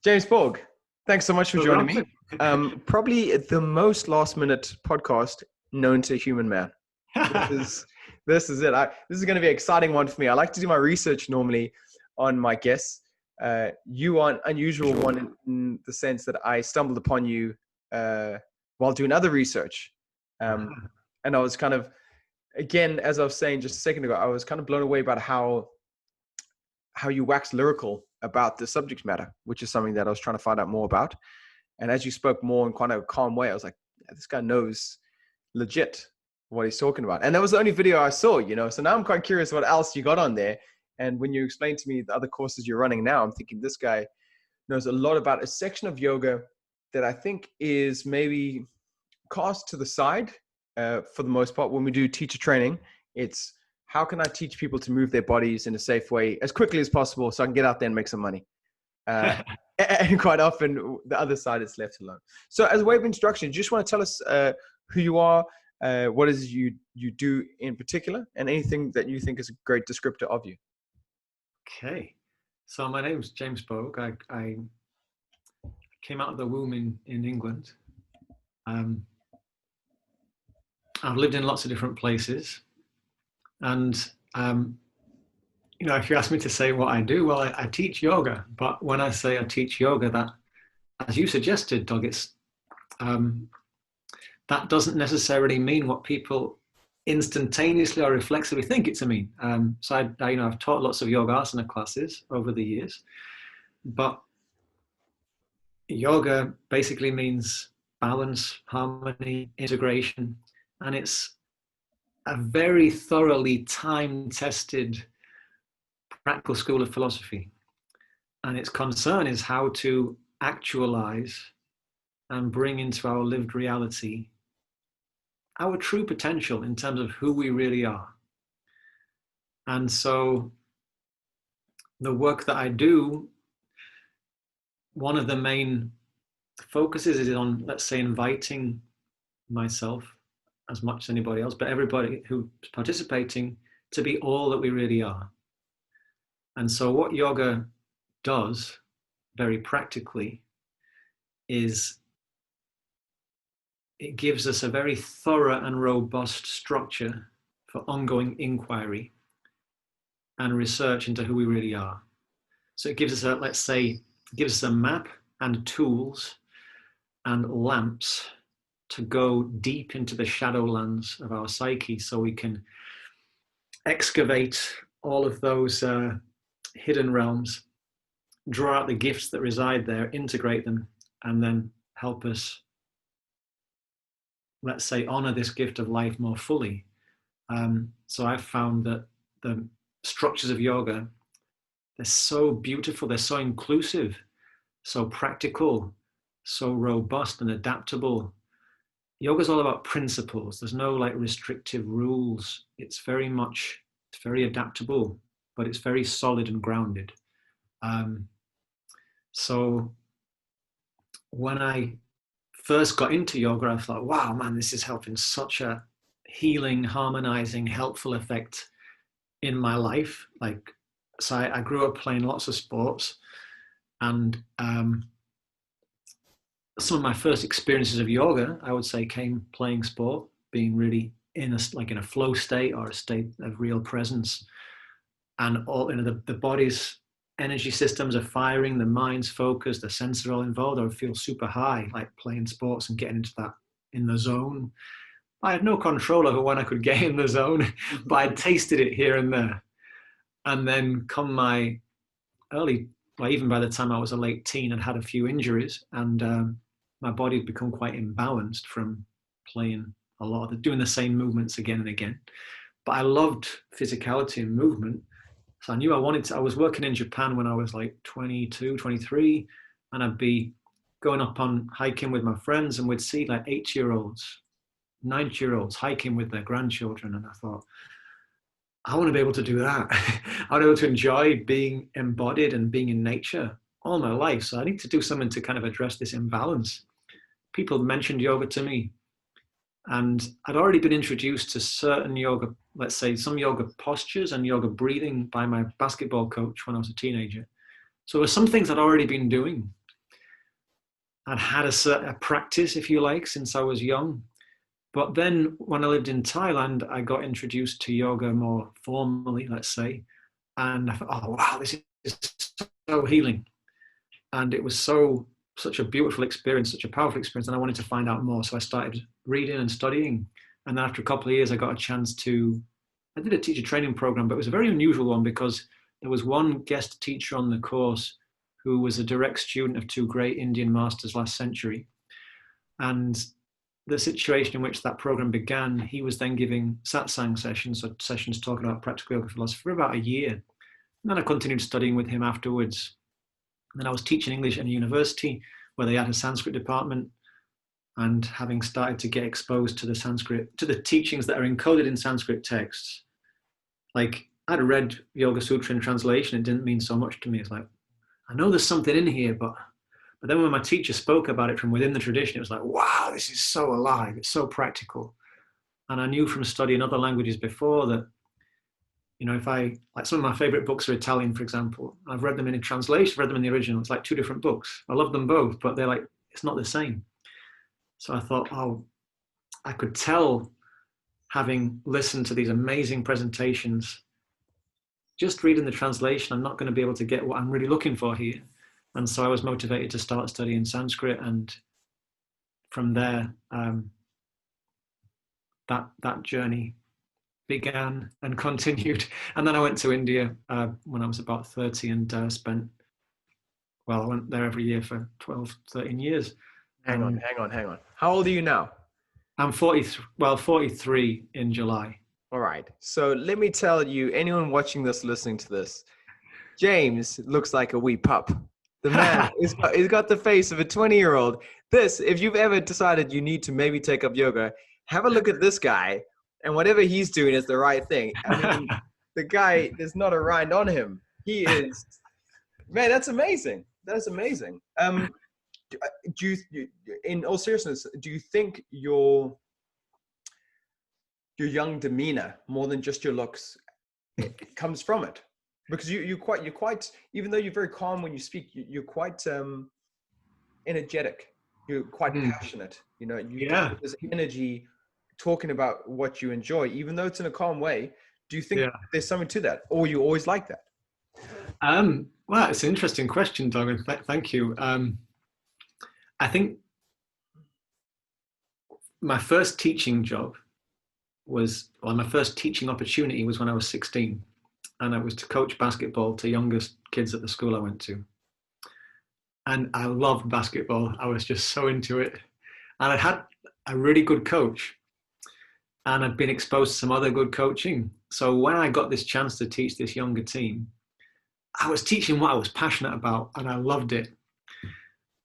James Borg, thanks so much for joining me. Welcome. Probably the most last-minute podcast known to human man. This is it. This is going to be an exciting one for me. I like to do my research normally on my guests. You are an unusual one in the sense that I stumbled upon you while doing other research. And I was kind of, again, as I was saying just a second ago, I was kind of blown away about how you wax lyrical about the subject matter, which is something that I was trying to find out more about. And as you spoke more in kind of a calm way, I was like, yeah, this guy knows legit what he's talking about. And that was the only video I saw, so now I'm quite curious what else you got on there. And when you explained to me the other courses you're running now, I'm thinking this guy knows a lot about a section of yoga that I think is maybe cast to the side for the most part. When we do teacher training, it's how can I teach people to move their bodies in a safe way as quickly as possible so I can get out there and make some money? And quite often the other side is left alone. So as a way of introduction, do you just want to tell us who you are, what is you do in particular, and anything that you think is a great descriptor of you? Okay, so my name's James Boag. I came out of the womb in England. I've lived in lots of different places. And, if you ask me to say what I do, well, I teach yoga. But when I say I teach yoga, that, as you suggested, Doug, that doesn't necessarily mean what people instantaneously or reflexively think it to mean. So I've taught lots of yoga asana classes over the years. But yoga basically means balance, harmony, integration. And it's a very thoroughly time-tested practical school of philosophy. And its concern is how to actualize and bring into our lived reality our true potential in terms of who we really are. And so the work that I do, one of the main focuses is on, let's say, inviting myself as much as anybody else, but everybody who's participating to be all that we really are. And so what yoga does very practically is it gives us a very thorough and robust structure for ongoing inquiry and research into who we really are. So it gives us gives us a map and tools and lamps to go deep into the shadowlands of our psyche so we can excavate all of those hidden realms, draw out the gifts that reside there, integrate them, and then help us, let's say, honor this gift of life more fully. So I've found that the structures of yoga, they're so beautiful, they're so inclusive, so practical, so robust and adaptable. Yoga is all about principles. There's no restrictive rules. It's very adaptable, but it's very solid and grounded. So when I first got into yoga, I thought, wow, man, this is having such a healing, harmonizing, helpful effect in my life. So I grew up playing lots of sports, and some of my first experiences of yoga, I would say, came playing sport, being really in a flow state or a state of real presence, and all the body's energy systems are firing, the mind's focused, the senses are all involved. I would feel super high, like playing sports and getting into that in the zone. I had no control over when I could get in the zone, but I tasted it here and there. And then come my even by the time I was a late teen, I'd had a few injuries, and my body had become quite imbalanced from playing doing the same movements again and again. But I loved physicality and movement. So I knew I was working in Japan when I was 22, 23, and I'd be going up on hiking with my friends, and we'd see 8-year-olds, 9-year-olds hiking with their grandchildren. And I thought, I want to be able to do that. I want to be able to enjoy being embodied and being in nature all my life. So I need to do something to kind of address this imbalance. People mentioned yoga to me, and I'd already been introduced to certain yoga, let's say some yoga postures and yoga breathing by my basketball coach when I was a teenager. So there were some things I'd already been doing. I'd had a practice, if you like, since I was young. But then when I lived in Thailand, I got introduced to yoga more formally, let's say. And I thought, oh, wow, this is so healing. And it was such a beautiful experience, such a powerful experience. And I wanted to find out more. So I started reading and studying. And then after a couple of years, I got a chance I did a teacher training program, but it was a very unusual one because there was one guest teacher on the course who was a direct student of two great Indian masters last century. And the situation in which that program began, he was then giving satsang sessions, or sessions talking about practical yoga philosophy, for about a year. And then I continued studying with him afterwards. And then I was teaching English at a university where they had a Sanskrit department. And having started to get exposed to the teachings that are encoded in Sanskrit texts, like I'd read Yoga Sutra in translation, it didn't mean so much to me. It's like, I know there's something in here, but then when my teacher spoke about it from within the tradition, it was like, wow, this is so alive. It's so practical. And I knew from studying other languages before that, if like some of my favorite books are Italian, for example, I've read them in translation, read them in the original. It's like two different books. I love them both, but they're like, it's not the same. So I thought, I could tell, having listened to these amazing presentations, just reading the translation, I'm not going to be able to get what I'm really looking for here. And so I was motivated to start studying Sanskrit. And from there, that journey began and continued. And then I went to India when I was about 30 and I went there every year for 12, 13 years. Hang on. How old are you now? I'm 43 in July. All right. So let me tell you, anyone watching this, listening to this, James looks like a wee pup. The man, he's got the face of a 20-year-old. If you've ever decided you need to maybe take up yoga, have a look at this guy, and whatever he's doing is the right thing. I mean, the guy, there's not a rind on him. He is, man, that's amazing. That's amazing. In all seriousness, do you think your young demeanor, more than just your looks, comes from it? Because you're quite, even though you're very calm when you speak, you're quite energetic. You're quite passionate. Get this energy talking about what you enjoy, even though it's in a calm way. Do you think there's something to that, or you always like that? Well, it's an interesting question, Doug, and thank you. I think my first teaching my first teaching opportunity was when I was 16. And I was to coach basketball to youngest kids at the school I went to. And I loved basketball. I was just so into it. And I had a really good coach. And I'd been exposed to some other good coaching. So when I got this chance to teach this younger team, I was teaching what I was passionate about, and I loved it.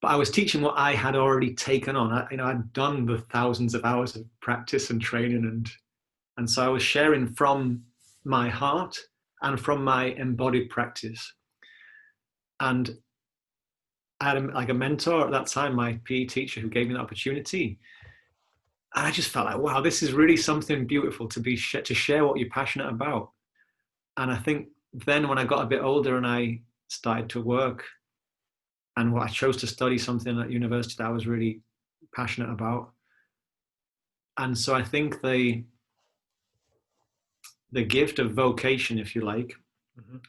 But I was teaching what I had already taken on. I'd done the thousands of hours of practice and training. And so I was sharing from my heart and from my embodied practice. And I had a mentor at that time, my PE teacher, who gave me the opportunity. And I just felt like, wow, this is really something beautiful to share what you're passionate about. And I think then when I got a bit older and I started to work, and I chose to study something at university that I was really passionate about. And so I think the gift of vocation, if you like,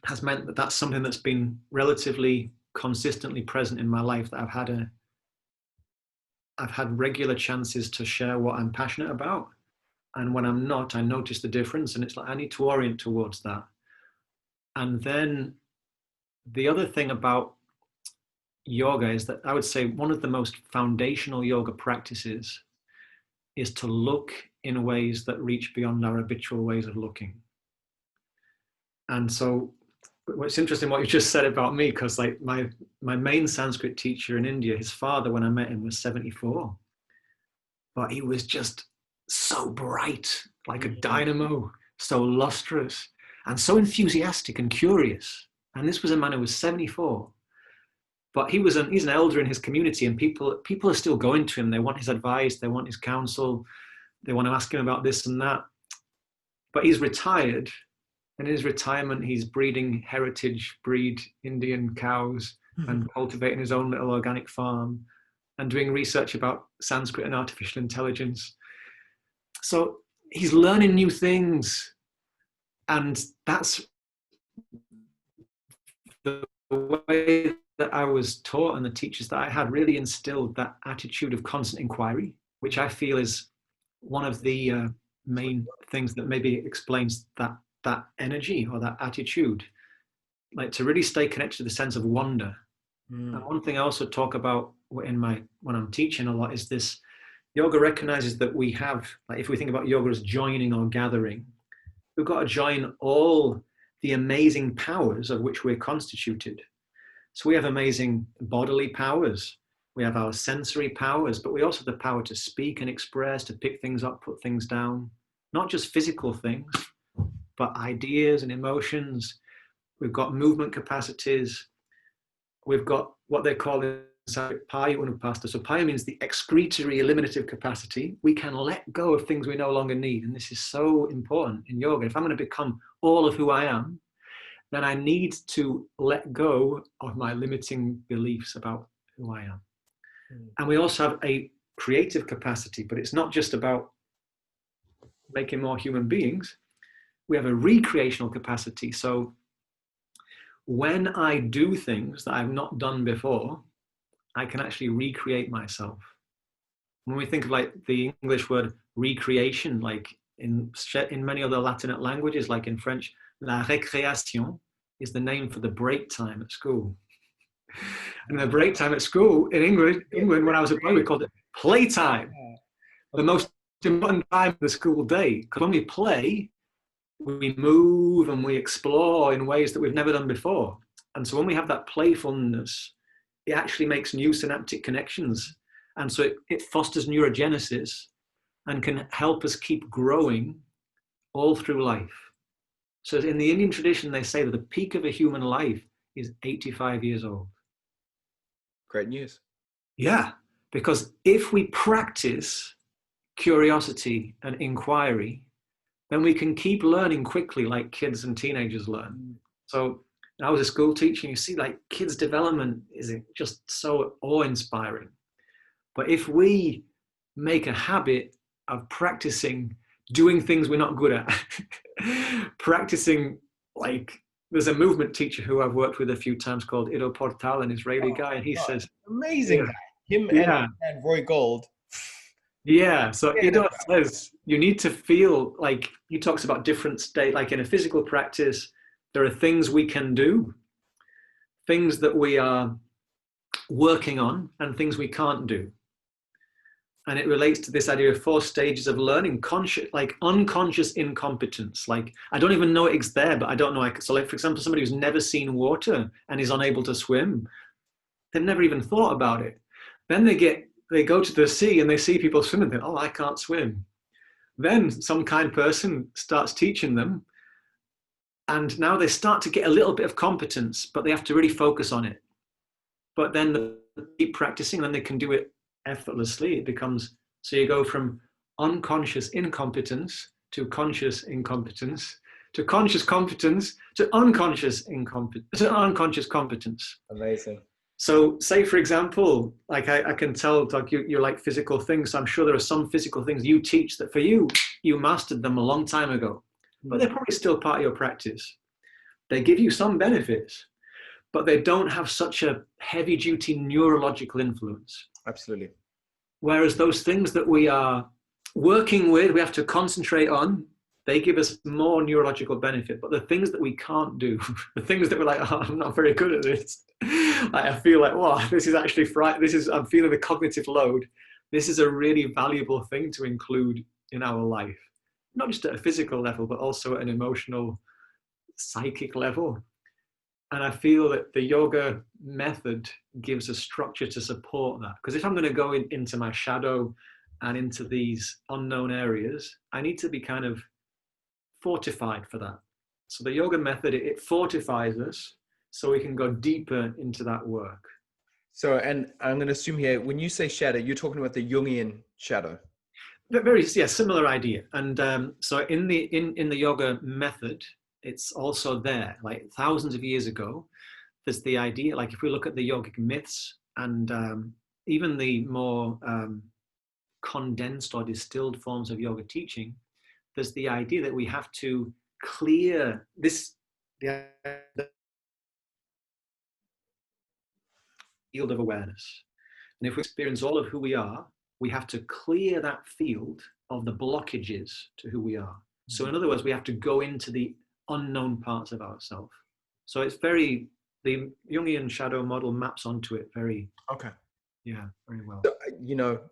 has meant that that's something that's been relatively consistently present in my life, that I've had regular chances to share what I'm passionate about. And when I'm not, I notice the difference, and it's like I need to orient towards that. And then the other thing about yoga is that I would say one of the most foundational yoga practices is to look in ways that reach beyond our habitual ways of looking. And so it's interesting what you just said about me, because like my main Sanskrit teacher in India, his father, when I met him, was 74. But he was just so bright, like a dynamo, so lustrous, and so enthusiastic and curious. And this was a man who was 74. But he's an elder in his community, and people are still going to him. They want his advice, they want his counsel, they want to ask him about this and that. But he's retired, and in his retirement, he's breeding heritage breed Indian cows and cultivating his own little organic farm. and doing research about Sanskrit and artificial intelligence. So he's learning new things, and that's the way that I was taught, and the teachers that I had really instilled that attitude of constant inquiry, which I feel is one of the main things that maybe explains that energy or that attitude, like to really stay connected to the sense of wonder. And one thing I also talk about when I'm teaching a lot is this: yoga recognizes that we have, like if we think about yoga as joining or gathering, we've got to join all the amazing powers of which we're constituted. So we have amazing bodily powers, we have our sensory powers, but we also have the power to speak and express, to pick things up, put things down, not just physical things, but ideas and emotions. We've got movement capacities. We've got what they call in Sanskrit paya unupasta. So paya means the excretory eliminative capacity. We can let go of things we no longer need. And this is so important in yoga. If I'm going to become all of who I am, then I need to let go of my limiting beliefs about who I am. And we also have a creative capacity, but it's not just about making more human beings. We have a recreational capacity. So when I do things that I've not done before, I can actually recreate myself. When we think of like the English word recreation, like in many other Latin languages, like in French, la récréation is the name for the break time at school. And the break time at school in England, when I was a boy, we called it playtime. The most important time of the school day. Because when we play, we move and we explore in ways that we've never done before. And so when we have that playfulness, it actually makes new synaptic connections. And so it fosters neurogenesis and can help us keep growing all through life. So in the Indian tradition, they say that the peak of a human life is 85 years old. Great news. Yeah, because if we practice curiosity and inquiry, then we can keep learning quickly like kids and teenagers learn. So I was a school teacher, and you see like kids' development is just so awe-inspiring. But if we make a habit of practicing doing things we're not good at, practicing, like there's a movement teacher who I've worked with a few times called Ido Portal, an Israeli guy, and he says, amazing guy. Him and Roy Gold. Yeah, so Ido says you need to feel like, he talks about different state, like in a physical practice, there are things we can do, things that we are working on, and things we can't do. And it relates to this idea of 4 stages of learning: conscious, like unconscious incompetence. Like, I don't even know it's there, but I don't know. So like, for example, somebody who's never seen water and is unable to swim, they've never even thought about it. Then they go to the sea and they see people swimming, and think, oh, I can't swim. Then some kind person starts teaching them, and now they start to get a little bit of competence, but they have to really focus on it. But then they keep practicing, and then they can do it effortlessly. It becomes, so you go from unconscious incompetence to conscious incompetence to conscious competence to unconscious incompetence to unconscious competence. Amazing. So say, for example, like I can tell, like you like physical things. So I'm sure there are some physical things you teach that for you mastered them a long time ago, but they're probably still part of your practice. They give you some benefits, but they don't have such a heavy duty neurological influence. Absolutely. Whereas those things that we are working with, we have to concentrate on, they give us more neurological benefit. But the things that we can't do, the things that we're like, oh, I'm not very good at this. Like, I feel like, wow, this is actually I'm feeling the cognitive load. This is a really valuable thing to include in our life, not just at a physical level, but also at an emotional, psychic level. And I feel that the yoga method gives a structure to support that. Because if I'm going to go into my shadow and into these unknown areas, I need to be kind of fortified for that. So the yoga method, it fortifies us so we can go deeper into that work. So, and I'm going to assume here, when you say shadow, you're talking about the Jungian shadow. Very, yeah, similar idea. And so in the yoga method, it's also there, like thousands of years ago, there's the idea, like if we look at the yogic myths and even the more condensed or distilled forms of yoga teaching, there's the idea that we have to clear this, the field of awareness. And if we experience all of who we are, we have to clear that field of the blockages to who we are. So in other words, we have to go into the unknown parts of ourselves. So it's very, the Jungian shadow model maps onto it very, Okay. yeah, very well. So,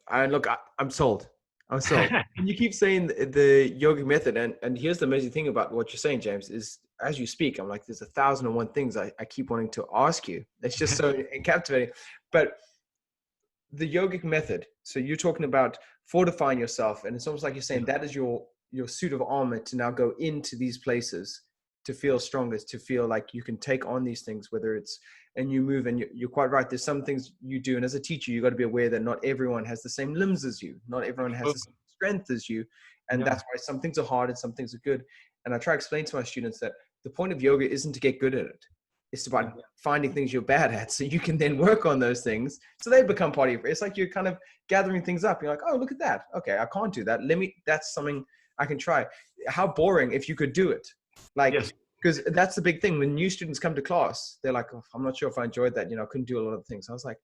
I'm sold. I'm sold. And you keep saying the yogic method, and here's the amazing thing about what you're saying, James, is as you speak, I'm like, there's 1,001 things I keep wanting to ask you. It's just so captivating. But the yogic method, so you're talking about fortifying yourself, and it's almost like you're saying that is your suit of armor to now go into these places to feel stronger, to feel like you can take on these things, whether it's, and you move, and you're quite right. There's some things you do. And as a teacher, you got to be aware that not everyone has the same limbs as you. Not everyone has the same strength as you. And that's why some things are hard and some things are good. And I try to explain to my students that the point of yoga isn't to get good at it. It's about finding things you're bad at so you can then work on those things. So they become part of you. It's like you're kind of gathering things up. You're like, oh, look at that. Okay, I can't do that. That's something I can try. How boring if you could do it. Like, because that's the big thing. When new students come to class, they're like, oh, I'm not sure if I enjoyed that. I couldn't do a lot of things. I was like,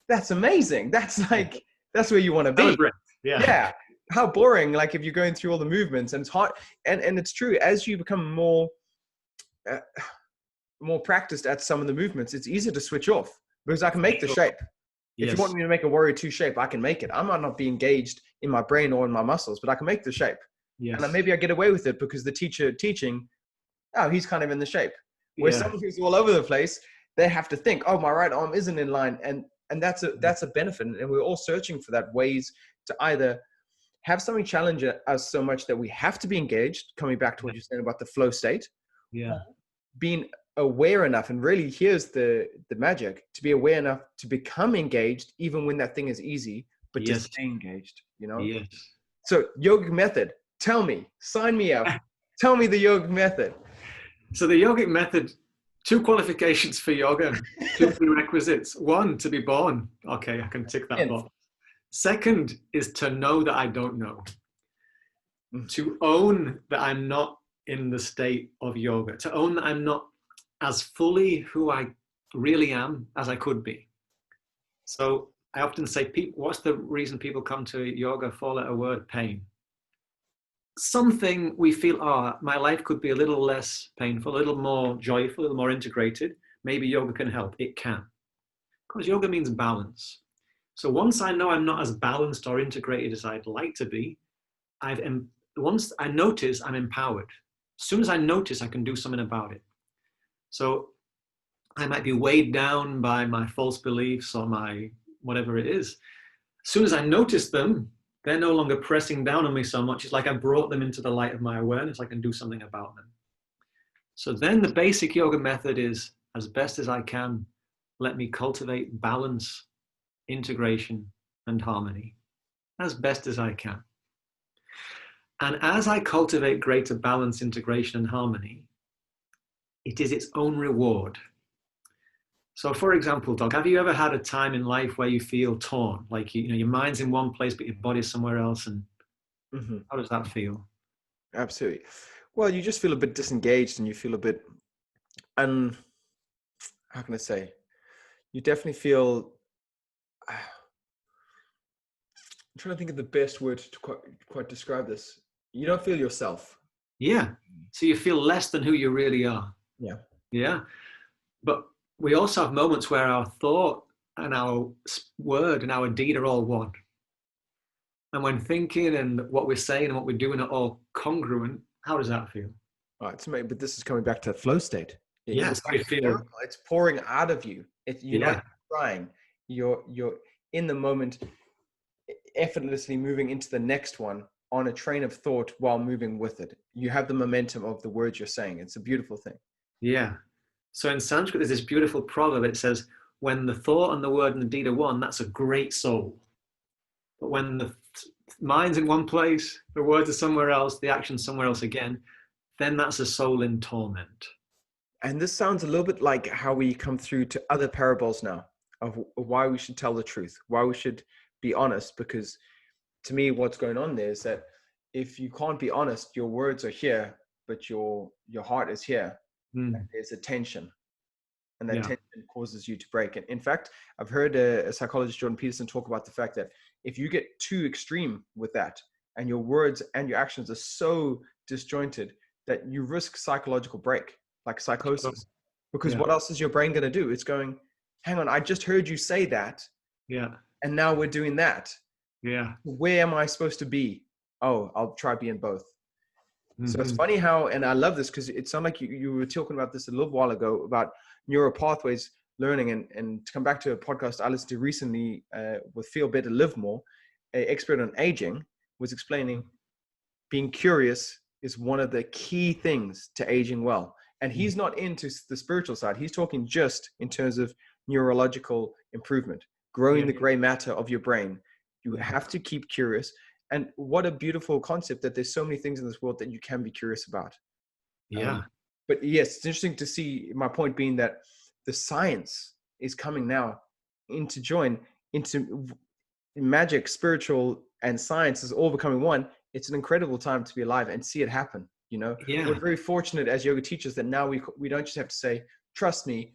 that's amazing. That's like, that's where you want to be. Yeah. How boring. Like if you're going through all the movements and it's hard. And it's true. As you become more practiced at some of the movements, it's easier to switch off because I can make the shape. If you want me to make a warrior 2 shape, I can make it. I might not be engaged in my brain or in my muscles, but I can make the shape. And then maybe I get away with it because the teacher teaching, oh, he's kind of in the shape. Where someone who's all over the place, they have to think, oh, my right arm isn't in line. And that's a benefit. And we're all searching for that ways to either have something challenge us so much that we have to be engaged, coming back to what you're saying about the flow state. Being aware enough, and really here's the magic, to be aware enough to become engaged even when that thing is easy, but to stay engaged, So yogic method, tell me, sign me up. Tell me the yogic method. So the yogic method, 2 qualifications for yoga, 2 prerequisites. 1, to be born. Okay, I can tick that box. 2nd is to know that I don't know. To own that I'm not in the state of yoga. To own that I'm not as fully who I really am as I could be. So I often say, what's the reason people come to yoga? 4-letter word, pain. Something we feel, my life could be a little less painful, a little more joyful, a little more integrated. Maybe yoga can help. It can. Because yoga means balance. So once I know I'm not as balanced or integrated as I'd like to be, once I notice, I'm empowered. As soon as I notice, I can do something about it. So I might be weighed down by my false beliefs or my whatever it is. As soon as I notice them, they're no longer pressing down on me so much. It's like I brought them into the light of my awareness. I can do something about them. So then the basic yoga method is, as best as I can, let me cultivate balance, integration, and harmony as best as I can. And as I cultivate greater balance, integration, and harmony, it is its own reward. So for example, Doug, have you ever had a time in life where you feel torn? Like, your mind's in one place, but your body's somewhere else. And how does that feel? Absolutely. Well, you just feel a bit disengaged and you feel a bit, how can I say? You definitely feel, I'm trying to think of the best word to quite describe this. You don't feel yourself. Yeah. So you feel less than who you really are. Yeah. Yeah. But we also have moments where our thought and our word and our deed are all one. And when thinking and what we're saying and what we're doing are all congruent, how does that feel? All right, but this is coming back to flow state. Yes, it's pouring out of you. You're not trying. You're in the moment, effortlessly moving into the next one on a train of thought while moving with it. You have the momentum of the words you're saying. It's a beautiful thing. Yeah. So in Sanskrit, there's this beautiful proverb. It says, when the thought and the word and the deed are one, that's a great soul. But when the mind's in one place, the words are somewhere else, the action's somewhere else again, then that's a soul in torment. And this sounds a little bit like how we come through to other parables now. of why we should tell the truth, why we should be honest. Because to me, what's going on there is that if you can't be honest, your words are here, but your heart is here. And there's a tension, and that tension causes you to break. And in fact, I've heard a psychologist, Jordan Peterson, talk about the fact that if you get too extreme with that, and your words and your actions are so disjointed, that you risk psychological break, like psychosis. Because what else is your brain going to do? It's going, hang on, I just heard you say that. Yeah. And now we're doing that. Yeah. Where am I supposed to be? Oh, I'll try being both. So it's funny how, and I love this because it sounded like you were talking about this a little while ago about neural pathways learning, and to come back to a podcast I listened to recently with Feel Better, Live More, an expert on aging was explaining being curious is one of the key things to aging well. And he's not into the spiritual side. He's talking just in terms of neurological improvement, growing the gray matter of your brain. You have to keep curious. And what a beautiful concept that there's so many things in this world that you can be curious about. But yes, it's interesting to see, my point being that the science is coming now into join into magic, spiritual, and science is all becoming one. It's an incredible time to be alive and see it happen. You know, we're very fortunate as yoga teachers that now we don't just have to say, trust me,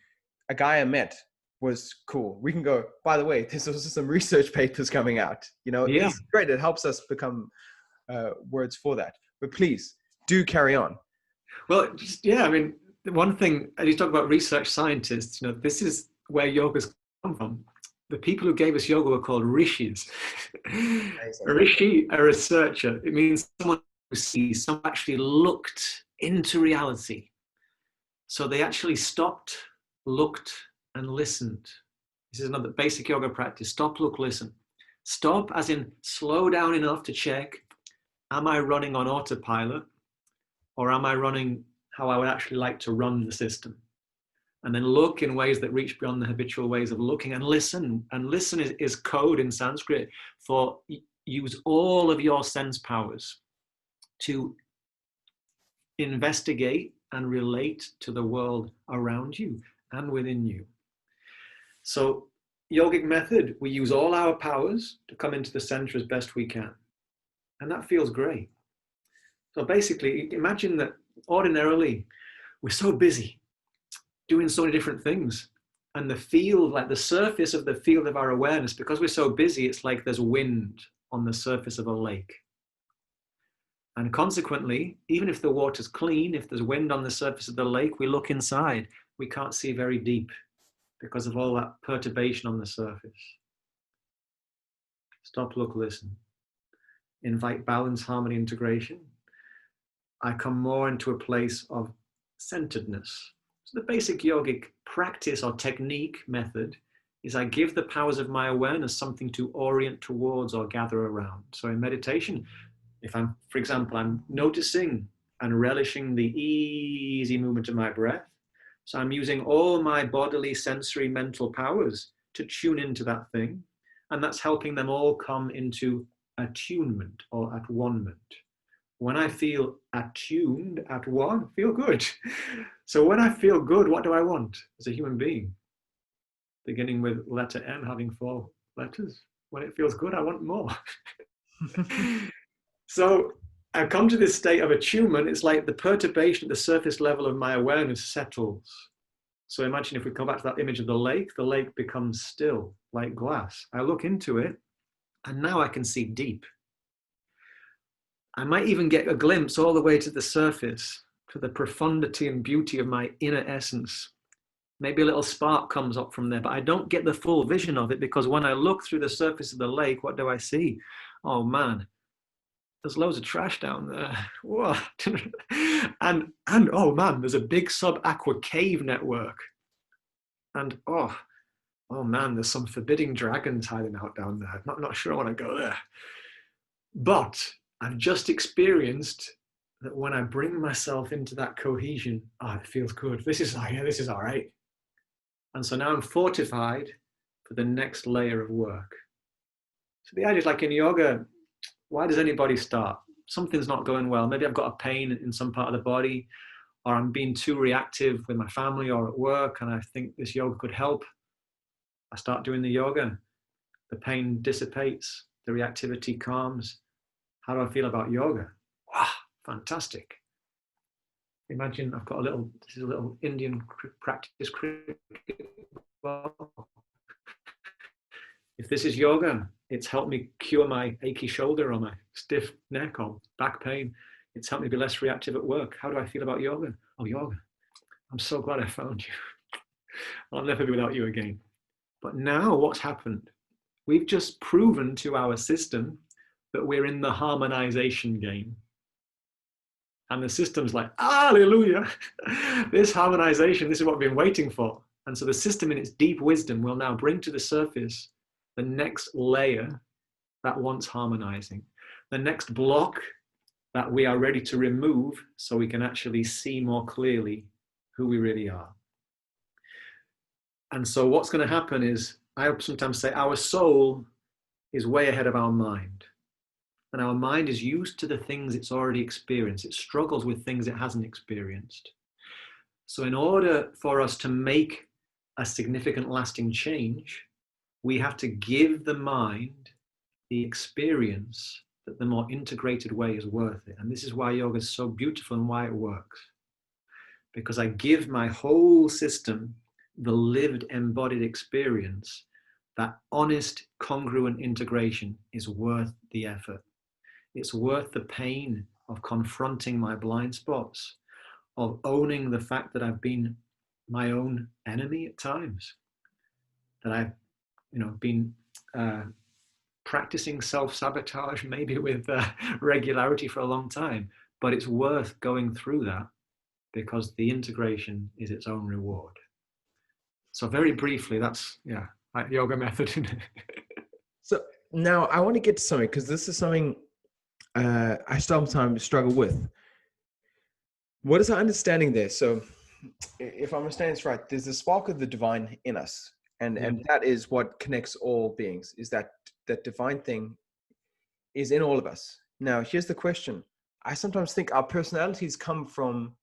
a guy I met was cool. We can go, by the way, there's also some research papers coming out. You know, it's great. It helps us become words for that. But please do carry on. Well, I mean, one thing, as you talk about research scientists, you know, this is where yoga's come from. The people who gave us yoga were called rishis. A rishi, a researcher, it means someone who sees, someone actually looked into reality. So they actually stopped, looked, and listened. This is another basic yoga practice. Stop, look, listen. Stop as in slow down enough to check, am I running on autopilot, or am I running how I would actually like to run the system? And then look in ways that reach beyond the habitual ways of looking, and listen. And listen is code in Sanskrit for use all of your sense powers to investigate and relate to the world around you and within you. So yogic method, we use all our powers to come into the center as best we can. And that feels great. So basically, imagine that ordinarily we're so busy doing so many different things. And the field, like the surface of the field of our awareness, because we're so busy, it's like there's wind on the surface of a lake. And consequently, even if the water's clean, if there's wind on the surface of the lake, we look inside, we can't see very deep because of all that perturbation on the surface. Stop, look, listen. Invite balance, harmony, integration. I come more into a place of centeredness. So the basic yogic practice or technique method is I give the powers of my awareness something to orient towards or gather around. So in meditation, if I'm, for example, I'm noticing and relishing the easy movement of my breath, so I'm using all my bodily, sensory, mental powers to tune into that thing, and that's helping them all come into attunement or at one-ment. When I feel attuned, at one, feel good. So when I feel good, what do I want as a human being? Beginning with letter M, having 4 letters. When it feels good, I want more. So I come to this state of attunement. It's like the perturbation at the surface level of my awareness settles. So imagine if we come back to that image of the lake becomes still, like glass. I look into it, and now I can see deep. I might even get a glimpse all the way to the surface, to the profundity and beauty of my inner essence. Maybe a little spark comes up from there, but I don't get the full vision of it, because when I look through the surface of the lake, what do I see? Oh man, there's loads of trash down there. Whoa. and oh man, there's a big sub-aqua cave network. And oh man, there's some forbidding dragons hiding out down there. I'm not sure I want to go there. But I've just experienced that when I bring myself into that cohesion, it feels good. This is all right. And so now I'm fortified for the next layer of work. So the idea is, like in yoga, why does anybody start? Something's not going well. Maybe I've got a pain in some part of the body, or I'm being too reactive with my family or at work, and I think this yoga could help. I start doing the yoga, the pain dissipates, the reactivity calms. How do I feel about yoga? Wow, fantastic. Imagine I've got this is a little Indian practice cricket ball. If this is yoga, it's helped me cure my achy shoulder or my stiff neck or back pain. It's helped me be less reactive at work. How do I feel about yoga? Oh, yoga. I'm so glad I found you. I'll never be without you again. But now what's happened? We've just proven to our system that we're in the harmonization game. And the system's like, hallelujah, this harmonization, this is what we've been waiting for. And so the system in its deep wisdom will now bring to the surface the next layer that wants harmonizing, the next block that we are ready to remove so we can actually see more clearly who we really are. And so what's going to happen is, I sometimes say our soul is way ahead of our mind. And our mind is used to the things it's already experienced. It struggles with things it hasn't experienced. So in order for us to make a significant lasting change, we have to give the mind the experience that the more integrated way is worth it. And this is why yoga is so beautiful and why it works. Because I give my whole system the lived embodied experience that honest, congruent integration is worth the effort. It's worth the pain of confronting my blind spots, of owning the fact that I've been my own enemy at times, that I've been practicing self-sabotage maybe with regularity for a long time, but it's worth going through that because the integration is its own reward. So very briefly, that's, like yoga method. So now I want to get to something, because this is something I sometimes struggle with. What is our understanding there? So if I'm understanding this right, there's the spark of the divine in us. And that is what connects all beings, is that divine thing is in all of us. Now, here's the question. I sometimes think our personalities come from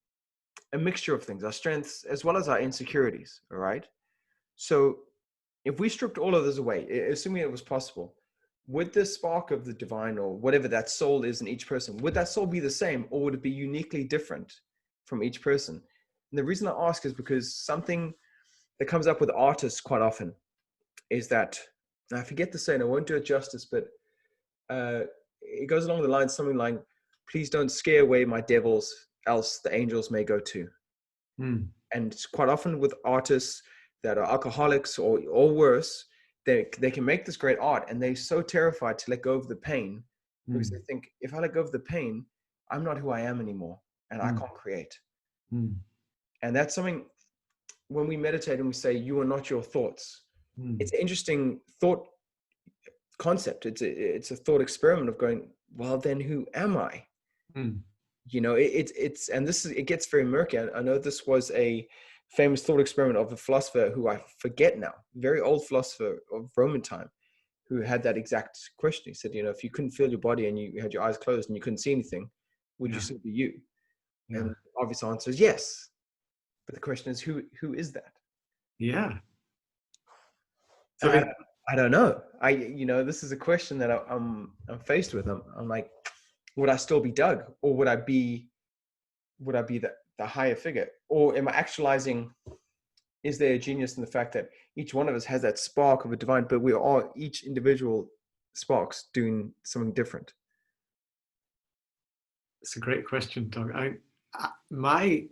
a mixture of things, our strengths as well as our insecurities, all right? So if we stripped all of this away, assuming it was possible, would the spark of the divine, or whatever that soul is in each person, would that soul be the same, or would it be uniquely different from each person? And the reason I ask is because something that comes up with artists quite often is that, I forget the saying, I won't do it justice, but it goes along the lines, something like, please don't scare away my devils, else the angels may go too. And quite often with artists that are alcoholics or worse, they can make this great art, and they're so terrified to let go of the pain because they think, if I let go of the pain, I'm not who I am anymore, and I can't create. And that's something, when we meditate and we say, you are not your thoughts, it's an interesting thought concept. It's a thought experiment of going, well, then who am I? It's and it gets very murky. I know this was a famous thought experiment of a philosopher who I forget now, very old philosopher of Roman time, who had that exact question. He said, if you couldn't feel your body and you had your eyes closed and you couldn't see anything, would you still be you? And the obvious answer is yes. But the question is, who is that? Yeah. So I don't know. This is a question that I'm faced with. I'm like, would I still be Doug, or would I be the higher figure, or am I actualizing? Is there a genius in the fact that each one of us has that spark of a divine, but we are each individual sparks doing something different? It's a great question, Doug. My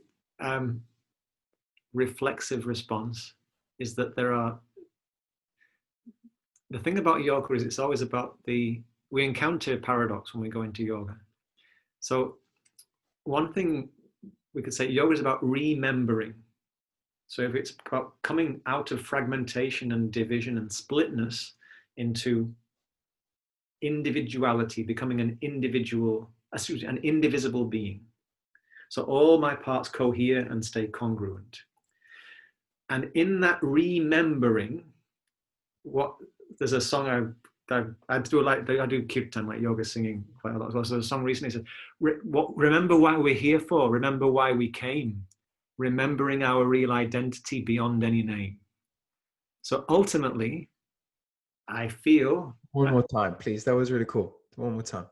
reflexive response is that the thing about yoga is it's always about we encounter paradox when we go into yoga. So one thing we could say, yoga is about remembering. So if it's about coming out of fragmentation and division and splitness into individuality, becoming an indivisible being. So all my parts cohere and stay congruent. And in that remembering, there's a song I do kirtan, like yoga singing quite a lot as well. So there's a song recently said, remember why we're here for, remember why we came, remembering our real identity beyond any name. So ultimately, I feel... One more time, please. That was really cool. One more time.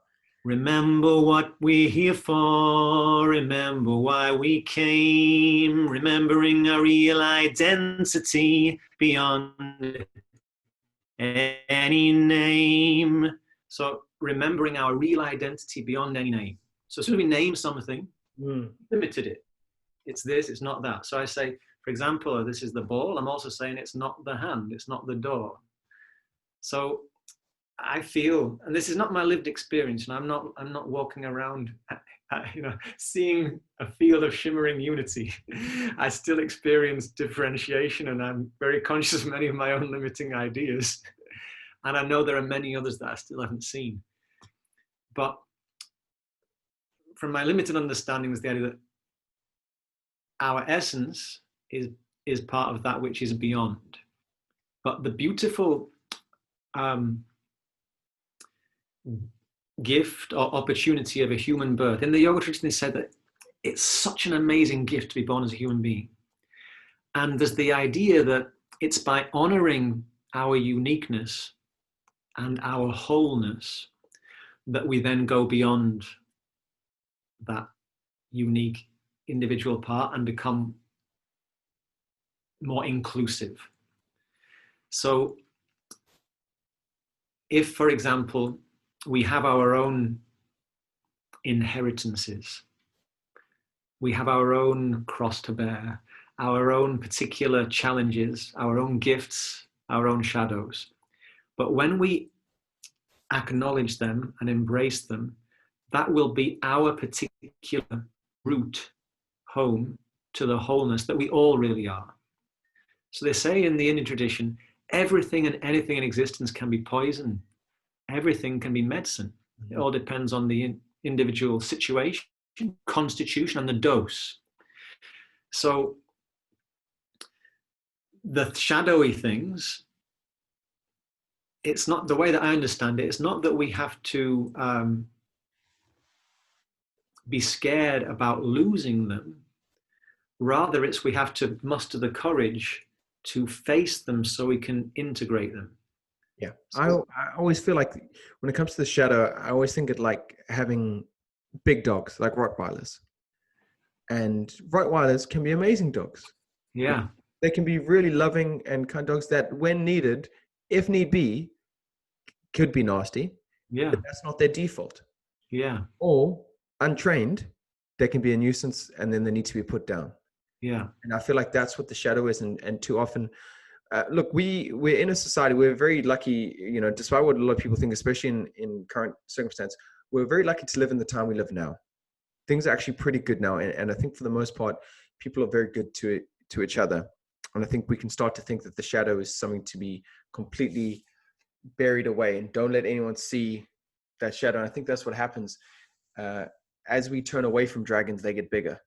Remember what we're here for, remember why we came, remembering our real identity beyond any name. So remembering our real identity beyond any name. So as soon as we name something, limited it. It's this, it's not that. So I say, for example, this is the ball. I'm also saying it's not the hand, it's not the door. So I feel, and this is not my lived experience, and I'm not walking around, seeing a field of shimmering unity. I still experience differentiation, and I'm very conscious of many of my own limiting ideas. And I know there are many others that I still haven't seen. But from my limited understanding is the idea that our essence is part of that which is beyond. But the beautiful gift or opportunity of a human birth, in the yoga tradition they said that it's such an amazing gift to be born as a human being. And there's the idea that it's by honoring our uniqueness and our wholeness that we then go beyond that unique individual part and become more inclusive. So if, for example, we have our own inheritances, we have our own cross to bear, our own particular challenges, our own gifts, our own shadows. But when we acknowledge them and embrace them, that will be our particular route home to the wholeness that we all really are. So they say in the Indian tradition, everything and anything in existence can be poison. Everything can be medicine. It all depends on the individual situation, constitution, and the dose. So the shadowy things, it's not the way that I understand it. It's not that we have to be scared about losing them. Rather, it's we have to muster the courage to face them so we can integrate them. Yeah. So, I always feel like when it comes to the shadow, I always think it like having big dogs, like Rottweilers. And Rottweilers can be amazing dogs. Yeah. They can be really loving and kind dogs that, when needed, if need be, could be nasty. Yeah. But that's not their default. Yeah. Or untrained, they can be a nuisance and then they need to be put down. Yeah. And I feel like that's what the shadow is. And too often, look, we're in a society, we're very lucky, despite what a lot of people think, especially in current circumstance, we're very lucky to live in the time we live now. Things are actually pretty good now. And I think for the most part, people are very good to each other. And I think we can start to think that the shadow is something to be completely buried away, and don't let anyone see that shadow. And I think that's what happens. As we turn away from dragons, they get bigger.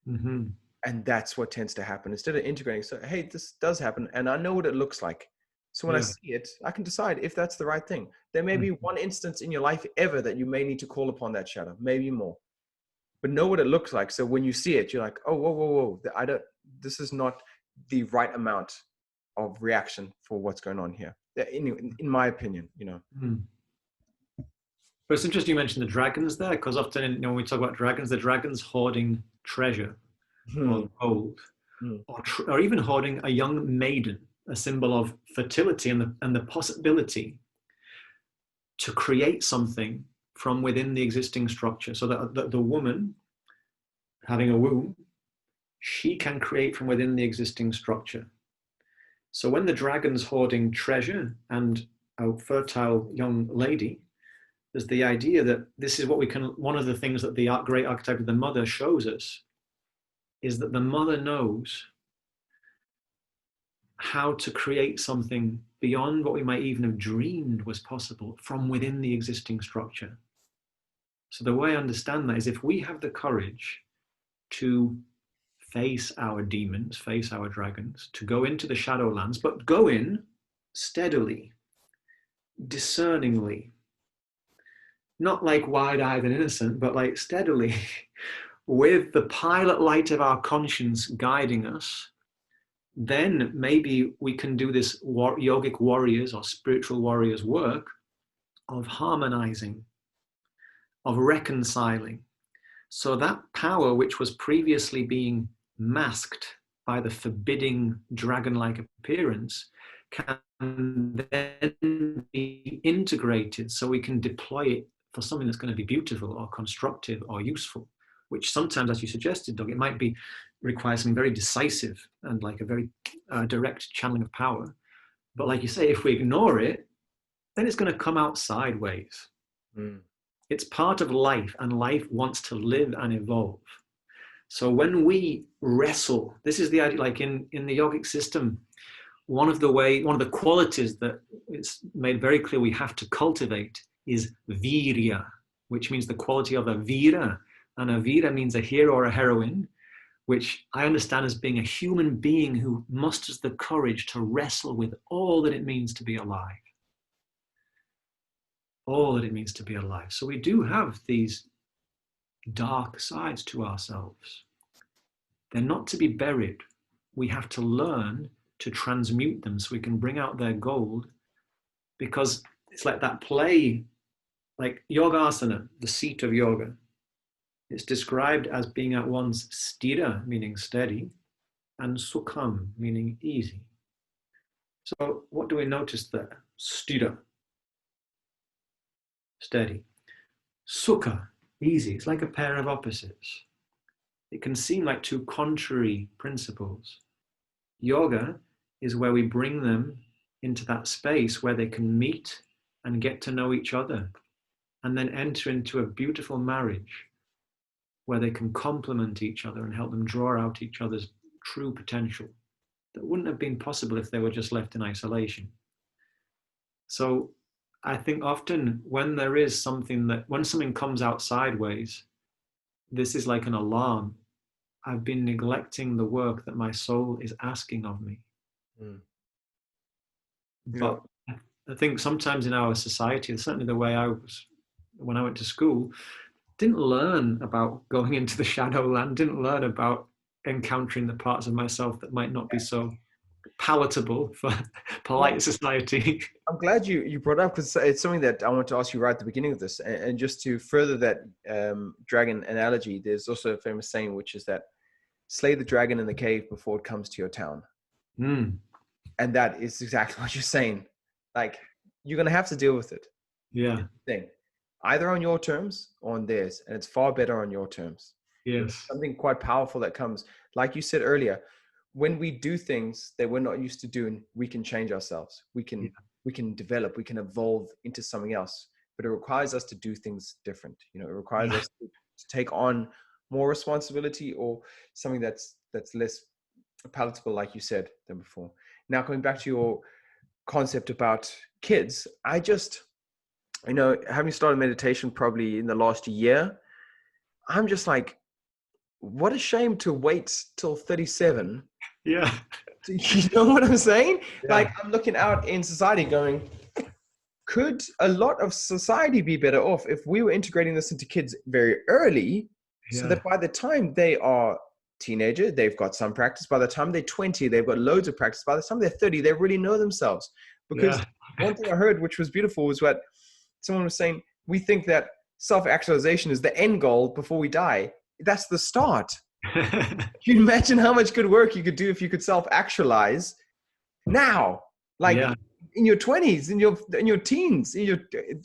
Mm-hmm. And that's what tends to happen. Instead of integrating, so, hey, this does happen, and I know what it looks like. So when I see it, I can decide if that's the right thing. There may be one instance in your life ever that you may need to call upon that shadow, maybe more. But know what it looks like. So when you see it, you're like, oh, whoa. This is not the right amount of reaction for what's going on here. In my opinion, But it's interesting you mentioned the dragons there, because often when we talk about dragons, the dragon's hoarding treasure or gold, or even hoarding a young maiden, a symbol of fertility and the possibility to create something from within the existing structure. So that the woman having a womb, she can create from within the existing structure. So when the dragon's hoarding treasure and a fertile young lady, there's the idea that this is one of the things that the great archetype of the mother shows us, is that the mother knows how to create something beyond what we might even have dreamed was possible from within the existing structure. So the way I understand that is, if we have the courage to face our demons, face our dragons, to go into the shadowlands, but go in steadily, discerningly, not like wide-eyed and innocent, but like steadily, with the pilot light of our conscience guiding us, then maybe we can do this yogic warriors or spiritual warriors work of harmonizing, of reconciling. So that power which was previously being masked by the forbidding dragon-like appearance can then be integrated so we can deploy it for something that's going to be beautiful or constructive or useful, which sometimes, as you suggested, Doug, it might be require something very decisive and like a very direct channeling of power. But like you say, if we ignore it, then it's going to come out sideways. Mm. It's part of life, and life wants to live and evolve. So when we wrestle, this is the idea, like in the yogic system, one of the qualities that it's made very clear we have to cultivate is virya, which means the quality of a vira. And a vira means a hero or a heroine, which I understand as being a human being who musters the courage to wrestle with all that it means to be alive. All that it means to be alive. So we do have these dark sides to ourselves. They're not to be buried. We have to learn to transmute them so we can bring out their gold, because it's like that play, like yogasana, the seat of yoga. It's described as being at once sthira, meaning steady, and sukham, meaning easy. So what do we notice there? Sthira, steady. Sukha, easy. It's like a pair of opposites. It can seem like two contrary principles. Yoga is where we bring them into that space where they can meet and get to know each other, and then enter into a beautiful marriage where they can complement each other and help them draw out each other's true potential that wouldn't have been possible if they were just left in isolation. So I think often when there is something when something comes out sideways, this is like an alarm. I've been neglecting the work that my soul is asking of me. Mm. But I think sometimes in our society, certainly the way I was when I went to school, didn't learn about going into the shadow land, didn't learn about encountering the parts of myself that might not be so palatable for polite society. I'm glad you brought it up, because it's something that I want to ask you right at the beginning of this. And just to further that dragon analogy, there's also a famous saying, which is that slay the dragon in the cave before it comes to your town. Mm. And that is exactly what you're saying. Like, you're going to have to deal with it. Yeah. Thing. Either on your terms or on theirs. And it's far better on your terms. Yes. It's something quite powerful that comes, like you said earlier, when we do things that we're not used to doing, we can change ourselves. We can develop, we can evolve into something else. But it requires us to do things different. You know, it requires us to take on more responsibility, or something that's less palatable, like you said, than before. Now, coming back to your concept about kids, I just, having started meditation probably in the last year, I'm just like, what a shame to wait till 37. Yeah. You know what I'm saying? Yeah. Like, I'm looking out in society going, could a lot of society be better off if we were integrating this into kids very early, so that by the time they are teenager, they've got some practice. By the time they're 20, they've got loads of practice. By the time they're 30, they really know themselves. Because one thing I heard, which was beautiful, was what someone was saying, we think that self-actualization is the end goal before we die. That's the start. Can you imagine how much good work you could do if you could self-actualize now? Like in your 20s, in your teens,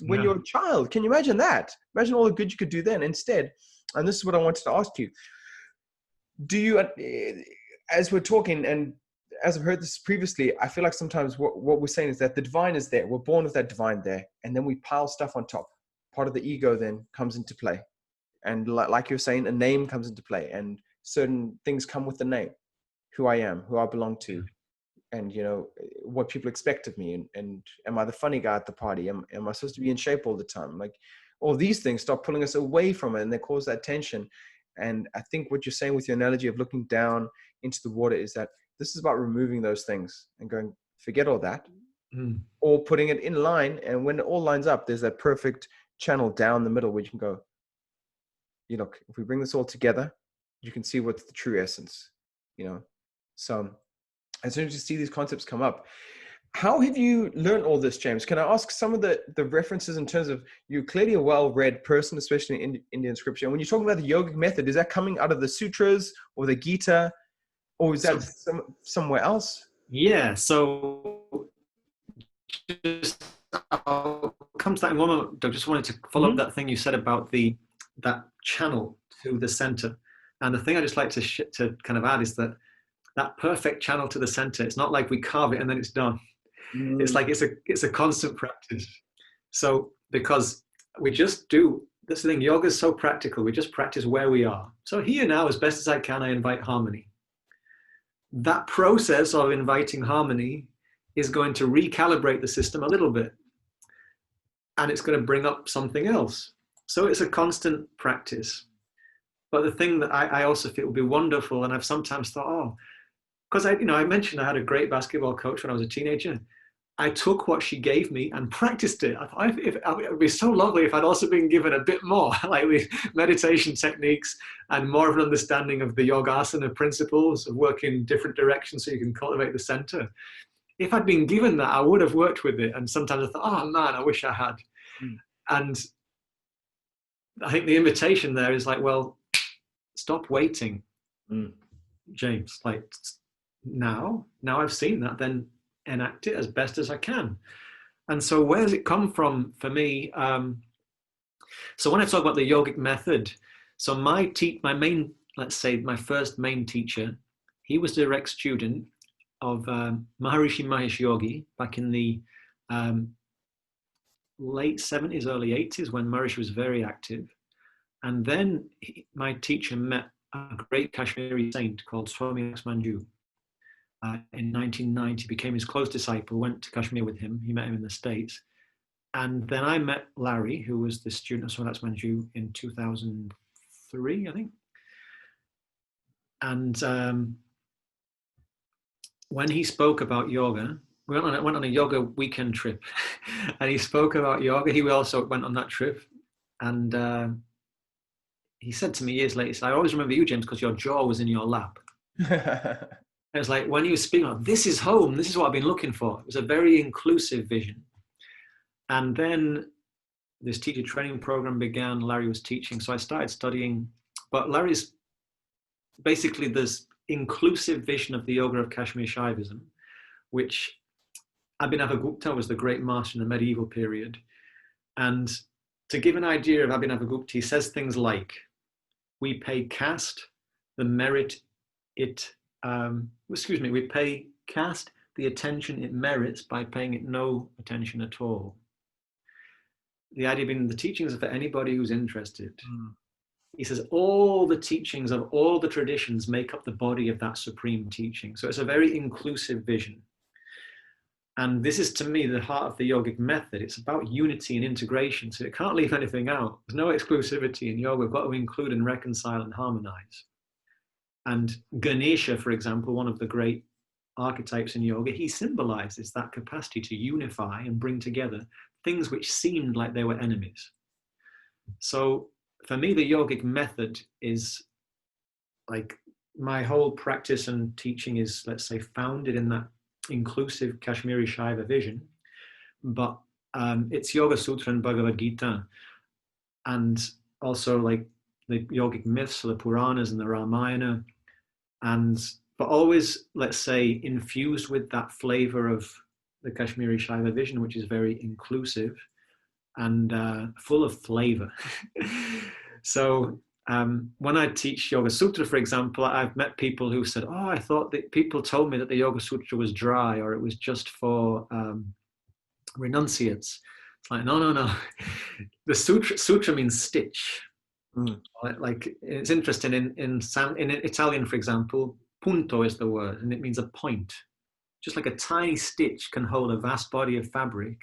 when you're a child. Can you imagine that? Imagine all the good you could do then. Instead, and this is what I wanted to ask you. Do you, as we're talking, and as I've heard this previously, I feel like sometimes what we're saying is that the divine is there. We're born with that divine there. And then we pile stuff on top. Part of the ego then comes into play. And like you're saying, a name comes into play, and certain things come with the name, who I am, who I belong to, and what people expect of me, and am I the funny guy at the party? Am I supposed to be in shape all the time? Like, all these things start pulling us away from it, and they cause that tension. And I think what you're saying with your analogy of looking down into the water is that this is about removing those things and going, forget all that, or putting it in line. And when it all lines up, there's that perfect channel down the middle where you can go, look, if we bring this all together, you can see what's the true essence, So As soon as you see these concepts come up, how have you learned all this, James? Can I ask some of the references in terms of, you're clearly a well-read person, especially in Indian scripture. And when you talk about the yogic method, is that coming out of the sutras or the Gita, or is that somewhere else? Yeah, so just I'll come to that in one moment. I just wanted to follow up that thing you said about that channel to the center. And the thing I just like to kind of add is that perfect channel to the center, it's not like we carve it and then it's done. It's like it's a constant practice. So because we just do this thing, yoga is so practical. We just practice where we are. So here now, as best as I can, I invite harmony. That process of inviting harmony is going to recalibrate the system a little bit, and it's going to bring up something else. So it's a constant practice. But the thing that I also feel would be wonderful, and I've sometimes thought, because I mentioned I had a great basketball coach when I was a teenager. I took what she gave me and practiced it. I thought it would be so lovely if I'd also been given a bit more, like with meditation techniques and more of an understanding of the yogasana principles of working in different directions so you can cultivate the center. If I'd been given that, I would have worked with it. And sometimes I thought, oh man, I wish I had. And I think the invitation there is like, well, stop waiting, James. Like, now I've seen that, then enact it as best as I can. And so where does it come from for me? So when I talk about the yogic method, so my main, let's say my first main teacher, he was a direct student of Maharishi Mahesh Yogi back in the late 70s, early 80s, when Maharishi was very active. And then my teacher met a great Kashmiri saint called Swami Manju. In 1990, became his close disciple, went to Kashmir with him. He met him in the States. And then I met Larry, who was the student of Swami Manju in 2003, I think. And when he spoke about yoga, we went on a yoga weekend trip. And he spoke about yoga. He also went on that trip. And he said to me years later, I always remember you, James, because your jaw was in your lap. It was like when you were speaking about, this is home, this is what I've been looking for. It was a very inclusive vision. And then this teacher training program began. Larry was teaching, so I started studying. But Larry's basically this inclusive vision of the yoga of Kashmir Shaivism, which Abhinavagupta was the great master in the medieval period. And to give an idea of Abhinavagupta, he says things like, we pay caste the merit it, we pay caste the attention it merits by paying it no attention at all. The idea being the teachings are for anybody who's interested. He says all the teachings of all the traditions make up the body of that supreme teaching. So it's a very inclusive vision. And this is, to me, the heart of the yogic method. It's about unity and integration. So it can't leave anything out. There's no exclusivity in yoga. We've got to include and reconcile and harmonize. And Ganesha, for example, one of the great archetypes in yoga, he symbolizes that capacity to unify and bring together things which seemed like they were enemies. So for me, the yogic method is like my whole practice and teaching is, let's say, founded in that inclusive Kashmiri Shaiva vision. But it's Yoga Sutra and Bhagavad Gita. And also like the yogic myths, so the Puranas and the Ramayana. But always, let's say, infused with that flavor of the Kashmiri Shaiva vision, which is very inclusive and full of flavor. So when I teach Yoga Sutra, for example, I've met people who said, oh, I thought that people told me that the Yoga Sutra was dry or it was just for renunciates. It's like, no. The sutra means stitch. Like it's interesting in Italian, for example, punto is the word, and it means a point. Just like a tiny stitch can hold a vast body of fabric.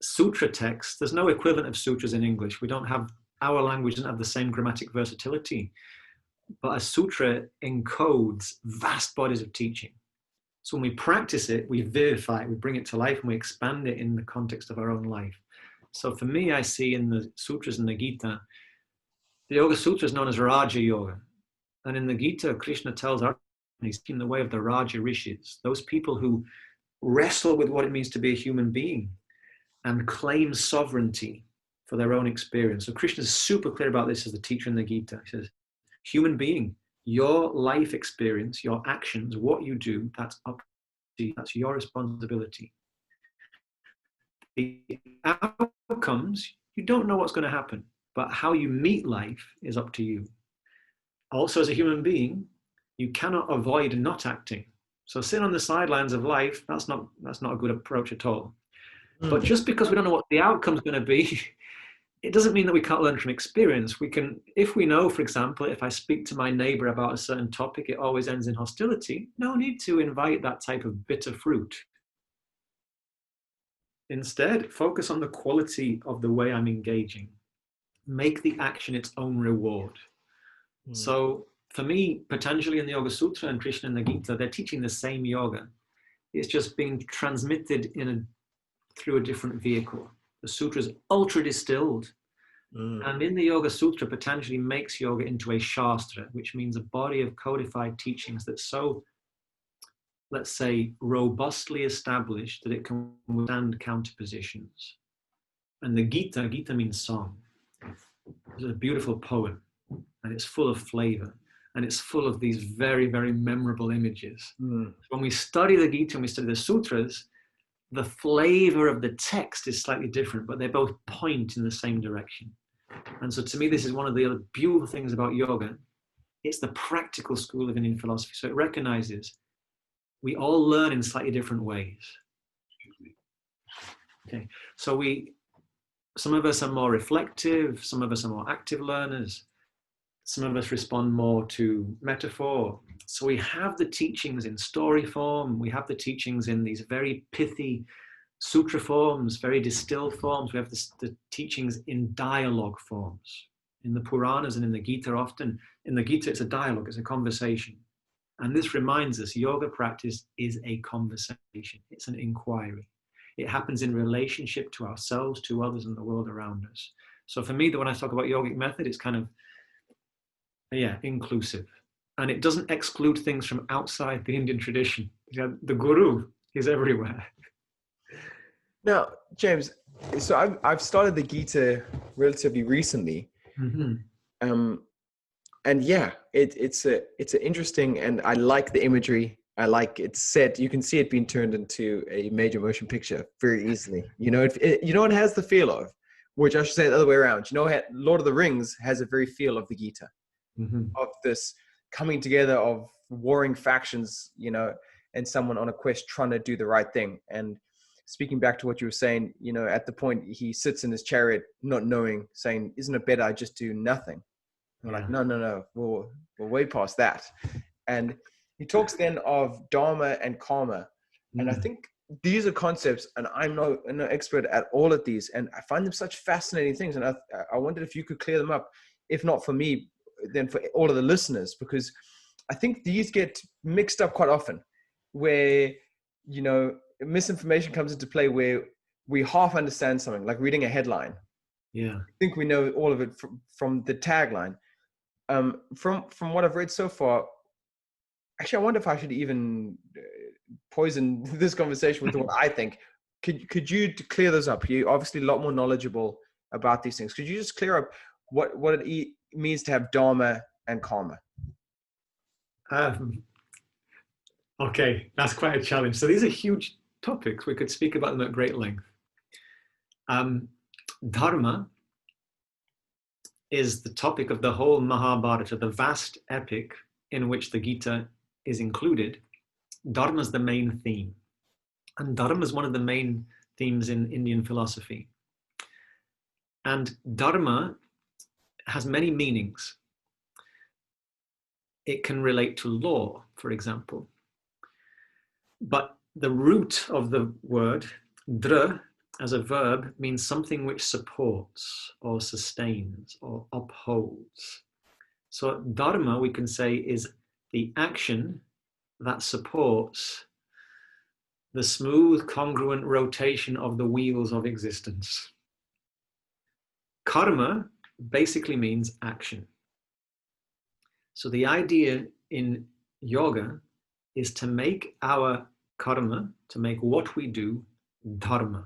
Sutra text, there's no equivalent of sutras in English. We don't have, our language doesn't have the same grammatic versatility, but a sutra encodes vast bodies of teaching. So when we practice it, we vivify it, we bring it to life, and we expand it in the context of our own life. So for me, I see in the sutras and the Gita, the Yoga Sutra is known as Raja Yoga. And in the Gita, Krishna tells he's in the way of the Raja Rishis, those people who wrestle with what it means to be a human being and claim sovereignty for their own experience. So Krishna is super clear about this as the teacher in the Gita. He says, human being, your life experience, your actions, what you do, that's up to you. That's your responsibility. The outcomes, you don't know what's going to happen, but how you meet life is up to you. Also, as a human being, you cannot avoid not acting. So sitting on the sidelines of life, that's not a good approach at all. But just because we don't know what the outcome's going to be, it doesn't mean that we can't learn from experience. We can, if we know, for example, if I speak to my neighbor about a certain topic, it always ends in hostility. No need to invite that type of bitter fruit. Instead, focus on the quality of the way I'm engaging. Make the action its own reward. So for me, Patanjali in the Yoga Sutra and Krishna in the Gita, they're teaching the same yoga. It's just being transmitted through a different vehicle. The sutra is ultra distilled. And in the Yoga Sutra, Patanjali makes yoga into a shastra, which means a body of codified teachings that's so, let's say, robustly established that it can withstand counterpositions. And the Gita means song. It's a beautiful poem, and it's full of flavor, and it's full of these very, very memorable images. When we study the Gita and we study the sutras, the flavor of the text is slightly different, but they both point in the same direction. And so to me, this is one of the other beautiful things about yoga. It's the practical school of Indian philosophy. So it recognizes we all learn in slightly different ways. Okay, so some of us are more reflective, some of us are more active learners, some of us respond more to metaphor. So we have the teachings in story form, we have the teachings in these very pithy sutra forms, very distilled forms, we have the teachings in dialogue forms. In the Puranas and in the Gita often, in the Gita it's a dialogue, it's a conversation. And this reminds us, yoga practice is a conversation, it's an inquiry. It happens in relationship to ourselves, to others, and the world around us. So for me, when I talk about yogic method, it's kind of, inclusive. And it doesn't exclude things from outside the Indian tradition. The guru is everywhere. Now, James, so I've started the Gita relatively recently. And yeah, it's an interesting, and I like the imagery. I like it's set. You can see it being turned into a major motion picture very easily. You know, it has the feel of, which I should say the other way around. You know, Lord of the Rings has a very feel of the Gita, of this coming together of warring factions, you know, and someone on a quest trying to do the right thing. And speaking back to what you were saying, you know, at the point he sits in his chariot, not knowing, saying, "Isn't it better I just do nothing?" And we're like, no, we're way past that. And he talks then of dharma and karma. And I think these are concepts, and I'm no expert at all of these, and I find them such fascinating things. And I wondered if you could clear them up, if not for me, then for all of the listeners, because I think these get mixed up quite often, where, you know, misinformation comes into play, where we half understand something, like reading a headline. I think we know all of it from the tagline. From what I've read so far, actually, I wonder if I should even poison this conversation with what I think. Could you clear those up? You're obviously a lot more knowledgeable about these things. Could you just clear up what it means to have dharma and karma? Okay, that's quite a challenge. So these are huge topics. We could speak about them at great length. Dharma is the topic of the whole Mahabharata, the vast epic in which the Gita is included. Dharma is the main theme. And Dharma is one of the main themes in Indian philosophy. And Dharma has many meanings. It can relate to law, for example. But the root of the word, dra, as a verb, means something which supports or sustains or upholds. So dharma, we can say, is the action that supports the smooth, congruent rotation of the wheels of existence. Karma basically means action. So the idea in yoga is to make our karma, to make what we do, dharma.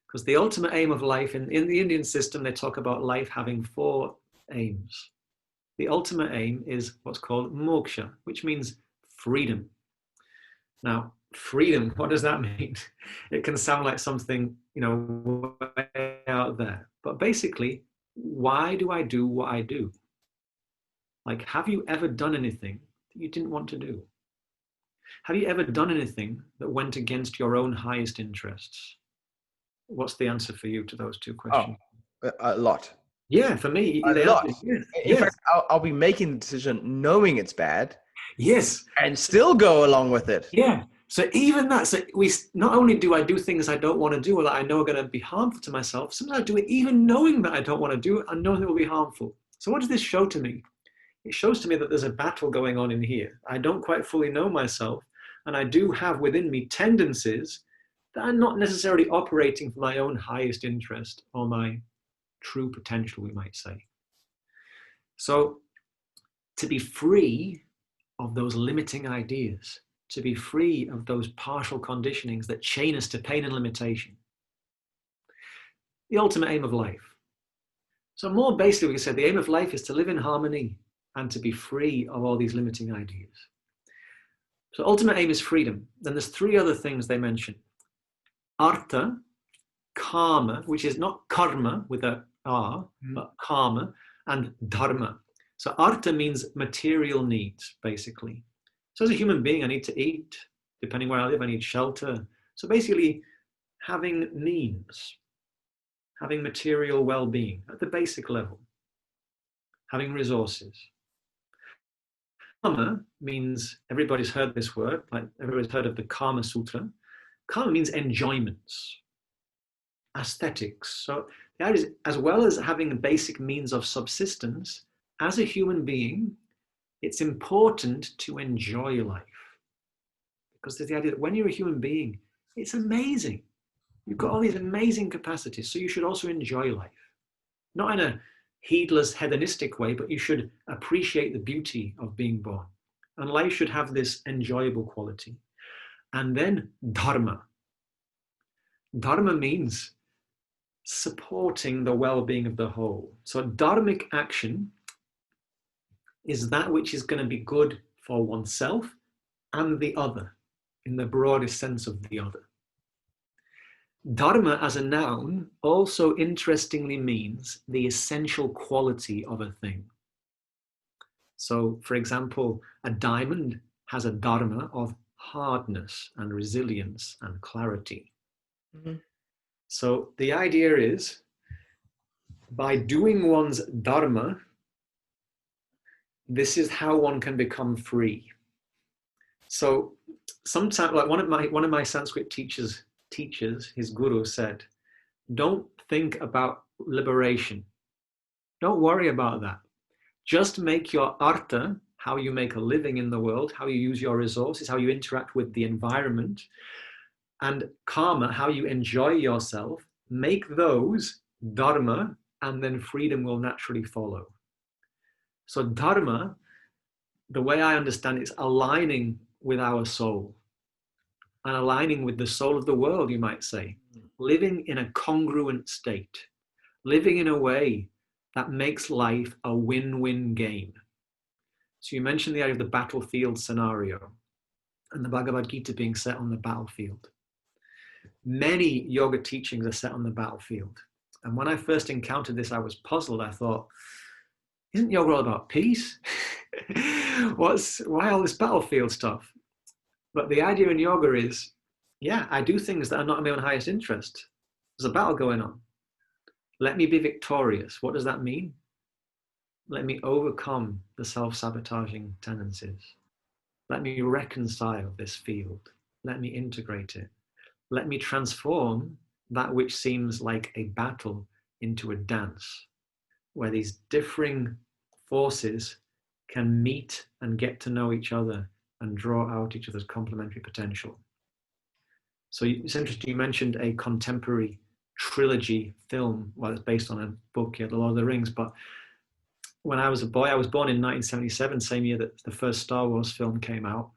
Because the ultimate aim of life, in the Indian system, they talk about life having 4 aims. The ultimate aim is what's called moksha, which means freedom. Now, freedom, what does that mean? It can sound like something, way out there. But basically, why do I do what I do? Like, have you ever done anything that you didn't want to do? Have you ever done anything that went against your own highest interests? What's the answer for you to those 2 questions? Oh, a lot. Yeah, for me, A lot. Yes. In fact, I'll be making the decision knowing it's bad. Yes. And still go along with it. Yeah. So even that, so we not only do I do things I don't want to do or that I know are going to be harmful to myself, sometimes I do it even knowing that I don't want to do it and knowing it will be harmful. So what does this show to me? It shows to me that there's a battle going on in here. I don't quite fully know myself, and I do have within me tendencies that are not necessarily operating for my own highest interest or my true potential, we might say. So to be free of those limiting ideas, to be free of those partial conditionings that chain us to pain and limitation, the ultimate aim of life. So more basically, we can say the aim of life is to live in harmony and to be free of all these limiting ideas. So ultimate aim is freedom. Then there's 3 other things they mention. Artha, karma, which is not karma with a R, but karma, and dharma. So artha means material needs, basically. So as a human being, I need to eat. Depending where I live, I need shelter. So basically, having needs, having material well-being at the basic level, having resources. Karma means, everybody's heard this word, like everybody's heard of the Kama Sutra. Karma means enjoyments, aesthetics. So the idea is, as well as having a basic means of subsistence, as a human being, it's important to enjoy life. Because there's the idea that when you're a human being, it's amazing. You've got all these amazing capacities, so you should also enjoy life. Not in a heedless, hedonistic way, but you should appreciate the beauty of being born. And life should have this enjoyable quality. And then dharma. Dharma means supporting the well-being of the whole. So dharmic action is that which is going to be good for oneself and the other, in the broadest sense of the other. Dharma as a noun also interestingly means the essential quality of a thing. So, for example, a diamond has a dharma of hardness and resilience and clarity. Mm-hmm. So the idea is, by doing one's dharma, this is how one can become free. So sometimes, like one of my Sanskrit teachers, his guru said, don't think about liberation. Don't worry about that. Just make your artha, how you make a living in the world, how you use your resources, how you interact with the environment, and karma, how you enjoy yourself, make those dharma, and then freedom will naturally follow. So dharma, the way I understand it, is aligning with our soul and aligning with the soul of the world, you might say, living in a congruent state, living in a way that makes life a win-win game. So you mentioned the idea of the battlefield scenario and the Bhagavad Gita being set on the battlefield. Many yoga teachings are set on the battlefield. And when I first encountered this, I was puzzled. I thought, isn't yoga all about peace? Why all this battlefield stuff? But the idea in yoga is, yeah, I do things that are not in my own highest interest. There's a battle going on. Let me be victorious. What does that mean? Let me overcome the self-sabotaging tendencies. Let me reconcile this field. Let me integrate it. Let me transform that which seems like a battle into a dance, where these differing forces can meet and get to know each other and draw out each other's complementary potential. So it's interesting, you mentioned a contemporary trilogy film. Well, it's based on a book, The Lord of the Rings, but when I was a boy, I was born in 1977, same year that the first Star Wars film came out.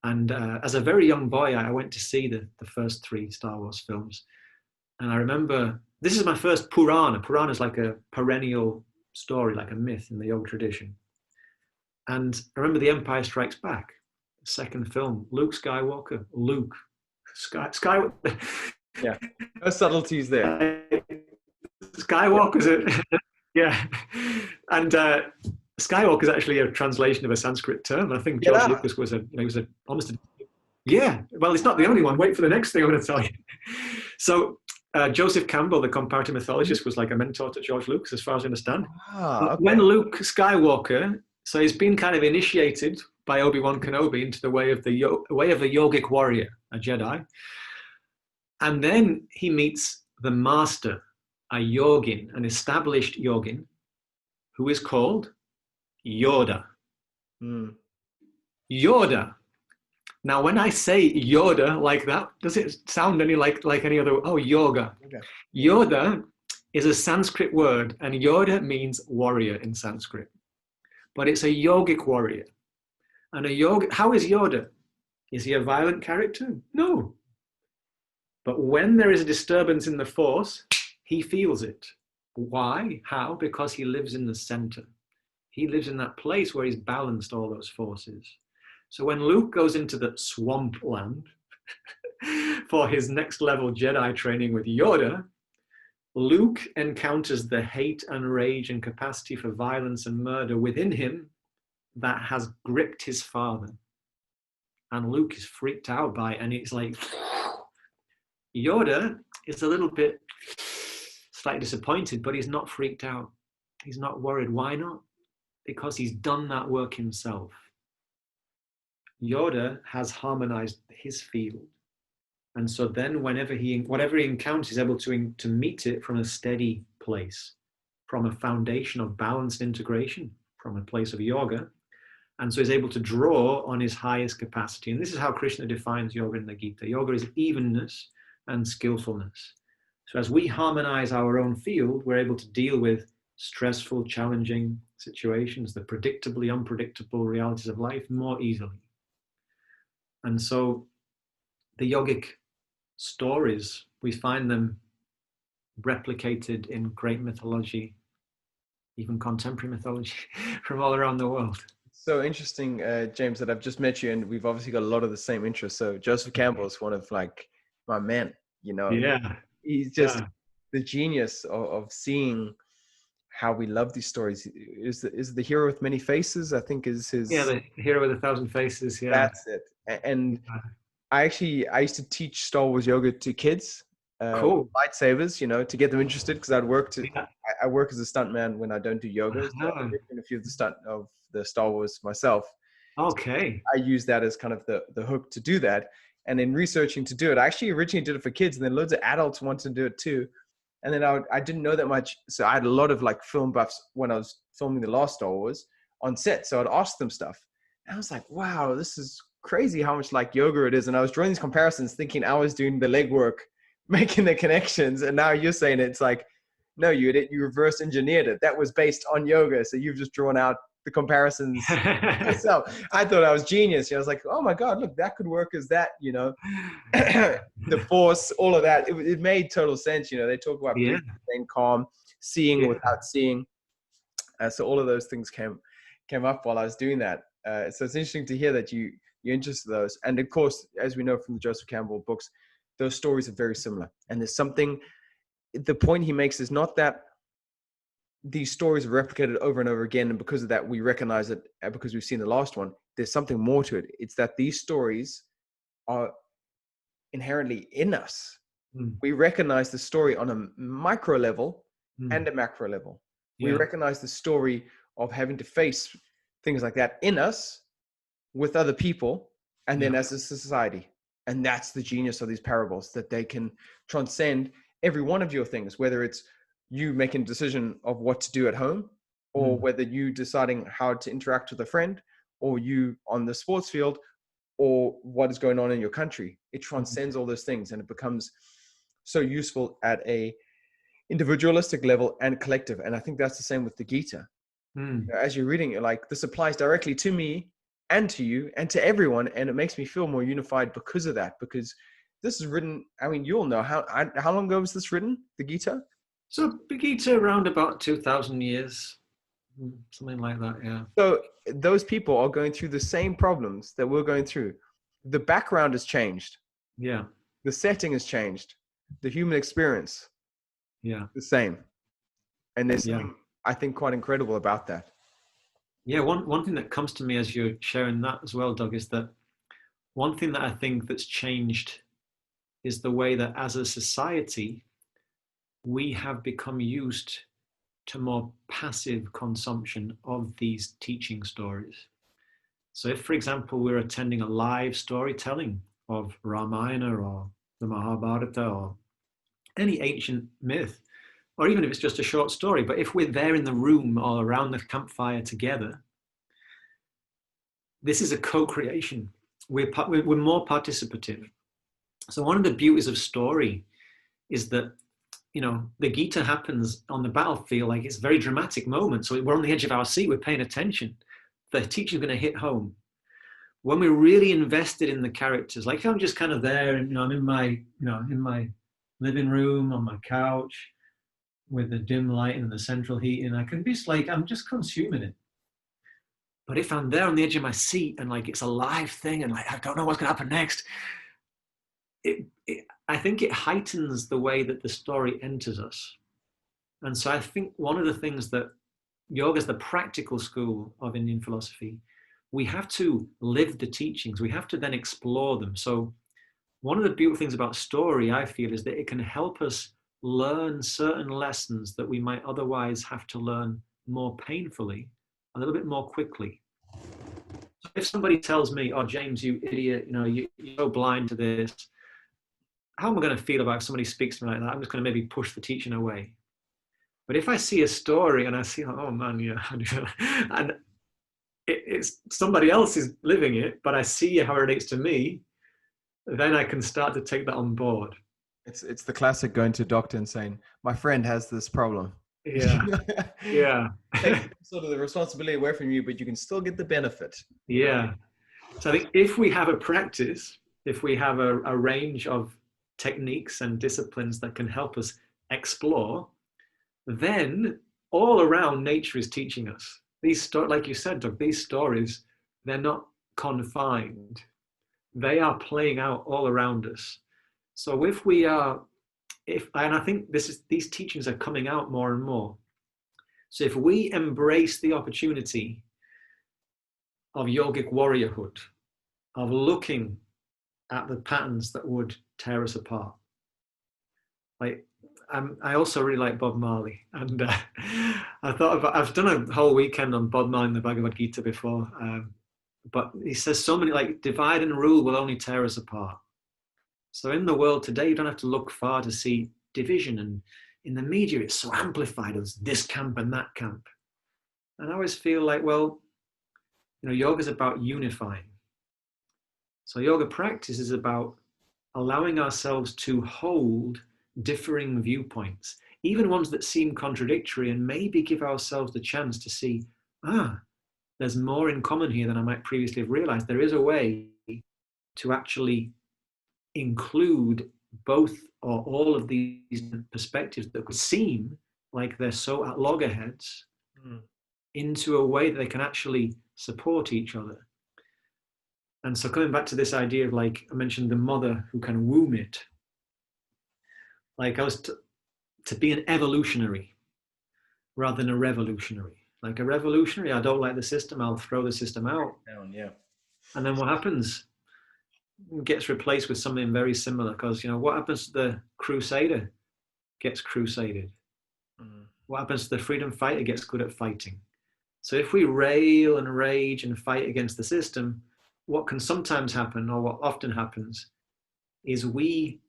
And as a very young boy, I went to see the first 3 Star Wars films. And I remember, this is my first Purana. Purana is like a perennial story, like a myth in the yoga tradition. And I remember The Empire Strikes Back, the second film, Luke Skywalker, Skywalker. Yeah, no subtleties there. Skywalker's yeah. And Skywalker is actually a translation of a Sanskrit term. I think George Lucas was almost a, yeah. Well, it's not the only one. Wait for the next thing I'm going to tell you. So Joseph Campbell, the comparative mythologist, was like a mentor to George Lucas, as far as I understand. Okay. When Luke Skywalker, so he's been kind of initiated by Obi-Wan Kenobi into the way of the yogic warrior, a Jedi, and then he meets the master, a yogin, an established yogin, who is called Yoda. Yoda. Now, when I say Yoda like that, does it sound any like any other? Oh, yoga. Okay. Yoda is a Sanskrit word, and Yoda means warrior in Sanskrit. But it's a yogic warrior. And how is Yoda? Is he a violent character? No. But when there is a disturbance in the force, he feels it. Why? How? Because he lives in the center. He lives in that place where he's balanced all those forces. So when Luke goes into the swamp land for his next level Jedi training with Yoda, Luke encounters the hate and rage and capacity for violence and murder within him that has gripped his father. And Luke is freaked out by it, and it's like, Yoda is a little bit slightly disappointed, but he's not freaked out. He's not worried. Why not? Because he's done that work himself. Yoda has harmonized his field. And so then whatever he encounters, he's able to meet it from a steady place, from a foundation of balanced integration, from a place of yoga. And so he's able to draw on his highest capacity. And this is how Krishna defines yoga in the Gita. Yoga is evenness and skillfulness. So as we harmonize our own field, we're able to deal with stressful, challenging situations, the predictably unpredictable realities of life more easily. And so the yogic stories, we find them replicated in great mythology, even contemporary mythology from all around the world. So interesting, James, that I've just met you, and we've obviously got a lot of the same interests. So Joseph Campbell is one of like my men, you know. Yeah. He's just the genius of seeing how we love these stories. Is the hero with many faces, I think, is his. Yeah, the hero with 1,000 faces. Yeah, that's it. And I used to teach Star Wars yoga to kids. Cool. Lightsabers, you know, to get them interested, because I work as a stuntman when I don't do yoga. So I've written a few of the Star Wars myself. Okay. So I use that as kind of the hook to do that. And in researching to do it, I actually originally did it for kids, and then loads of adults wanted to do it too. And then I didn't know that much. So I had a lot of like film buffs when I was filming the last Star Wars on set. So I'd ask them stuff. And I was like, wow, this is crazy how much like yoga it is. And I was drawing these comparisons thinking I was doing the legwork, making the connections. And now you're saying it's like, no, you reverse engineered it. That was based on yoga. So you've just drawn out the comparisons yourself. I thought I was genius. I was like, oh my God, look, that could work as that, you know, the force, all of that. It made total sense. You know, they talk about breathing, staying calm, seeing without seeing. So all of those things came up while I was doing that. So it's interesting to hear that you're interested in those. And of course, as we know from the Joseph Campbell books, those stories are very similar. And there's something, the point he makes is not that these stories are replicated over and over again, and because of that we recognize it because we've seen the last one. There's something more to it. It's that these stories are inherently in us. We recognize the story on a micro level and a macro level. We recognize the story of having to face things like that in us with other people, and then as a society. And that's the genius of these parables, that they can transcend every one of your things, whether it's you making a decision of what to do at home, or whether you deciding how to interact with a friend, or you on the sports field, or what is going on in your country. It transcends all those things, and it becomes so useful at a individualistic level and collective. And I think that's the same with the Gita. You know, as you're reading it, like, this applies directly to me and to you and to everyone. And it makes me feel more unified because of that, because this is written, I mean, you'll know how long ago was this written, the Gita? So the Gita around about 2,000 years, something like that, yeah. So those people are going through the same problems that we're going through. The background has changed. Yeah. The setting has changed. The human experience, Yeah. the same. And there's something, I think, quite incredible about that. Yeah, one thing that comes to me as you're sharing that as well, Doug, is that one thing that I think that's changed is the way that as a society, we have become used to more passive consumption of these teaching stories. So if, for example, we're attending a live storytelling of Ramayana or the Mahabharata or any ancient myth, or even if it's just a short story, but if we're there in the room or around the campfire together, this is a co-creation. We're more participative. So one of the beauties of story is that, you know, the Gita happens on the battlefield, like it's a very dramatic moment. So we're on the edge of our seat, we're paying attention. The teacher's going to hit home. When we're really invested in the characters, like I'm just kind of there, and I'm in my living room on my couch with the dim light and the central heating, I can be like, I'm just consuming it. But if I'm there on the edge of my seat and like it's a live thing and like I don't know what's going to happen next, I think it heightens the way that the story enters us. And so I think one of the things that yoga is the practical school of Indian philosophy. We have to live the teachings. We have to then explore them. So one of the beautiful things about story, I feel, is that it can help us learn certain lessons that we might otherwise have to learn more painfully, a little bit more quickly. So if somebody tells me, oh, James, you idiot, you're so blind to this, how am I going to feel about if somebody speaks to me like that? I'm just going to maybe push the teaching away. But if I see a story and I see, oh man, yeah, and it's somebody else is living it, but I see how it relates to me, then I can start to take that on board. It's the classic going to a doctor and saying, my friend has this problem. Yeah. Yeah. Take sort of the responsibility away from you, but you can still get the benefit. Yeah. So I think if we have a practice, if we have a range of techniques and disciplines that can help us explore, then all around nature is teaching us. These like you said, Doug, these stories, they're not confined. They are playing out all around us. So if we are, and I think these teachings are coming out more and more. So if we embrace the opportunity of yogic warriorhood, of looking at the patterns that would tear us apart. Like, I also really like Bob Marley, and I've done a whole weekend on Bob Marley and the Bhagavad Gita before, but he says so many, like, divide and rule will only tear us apart. So in the world today, you don't have to look far to see division, and in the media, it's so amplified as this camp and that camp. And I always feel like, well, yoga is about unifying. So yoga practice is about allowing ourselves to hold differing viewpoints, even ones that seem contradictory, and maybe give ourselves the chance to see, there's more in common here than I might previously have realized. There is a way to actually include both or all of these perspectives that would seem like they're so at loggerheads into a way that they can actually support each other. And so coming back to this idea of, like I mentioned, the mother who can womb it, like I was to be an evolutionary rather than a revolutionary. Like a revolutionary, I don't like the system, I'll throw the system out. Yeah. And then what happens? It gets replaced with something very similar, because what happens to the crusader gets crusaded. What happens to the freedom fighter gets good at fighting. So if we rail and rage and fight against the system, what can sometimes happen, or what often happens, is we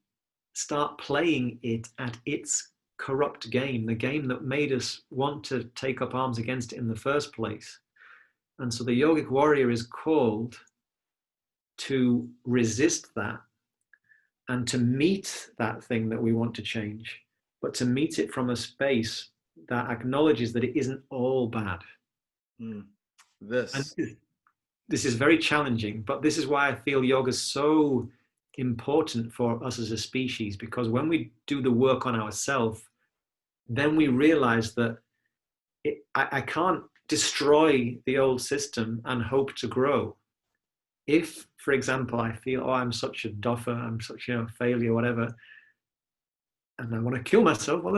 start playing it at its corrupt game, the game that made us want to take up arms against it in the first place. And so the yogic warrior is called to resist that and to meet that thing that we want to change, but to meet it from a space that acknowledges that it isn't all bad. This this is very challenging, but this is why I feel yoga is so important for us as a species, because when we do the work on ourselves, then we realize that I can't destroy the old system and hope to grow. If, for example, I feel, oh, I'm such a duffer, I'm such a failure, whatever, and I want to kill myself, well,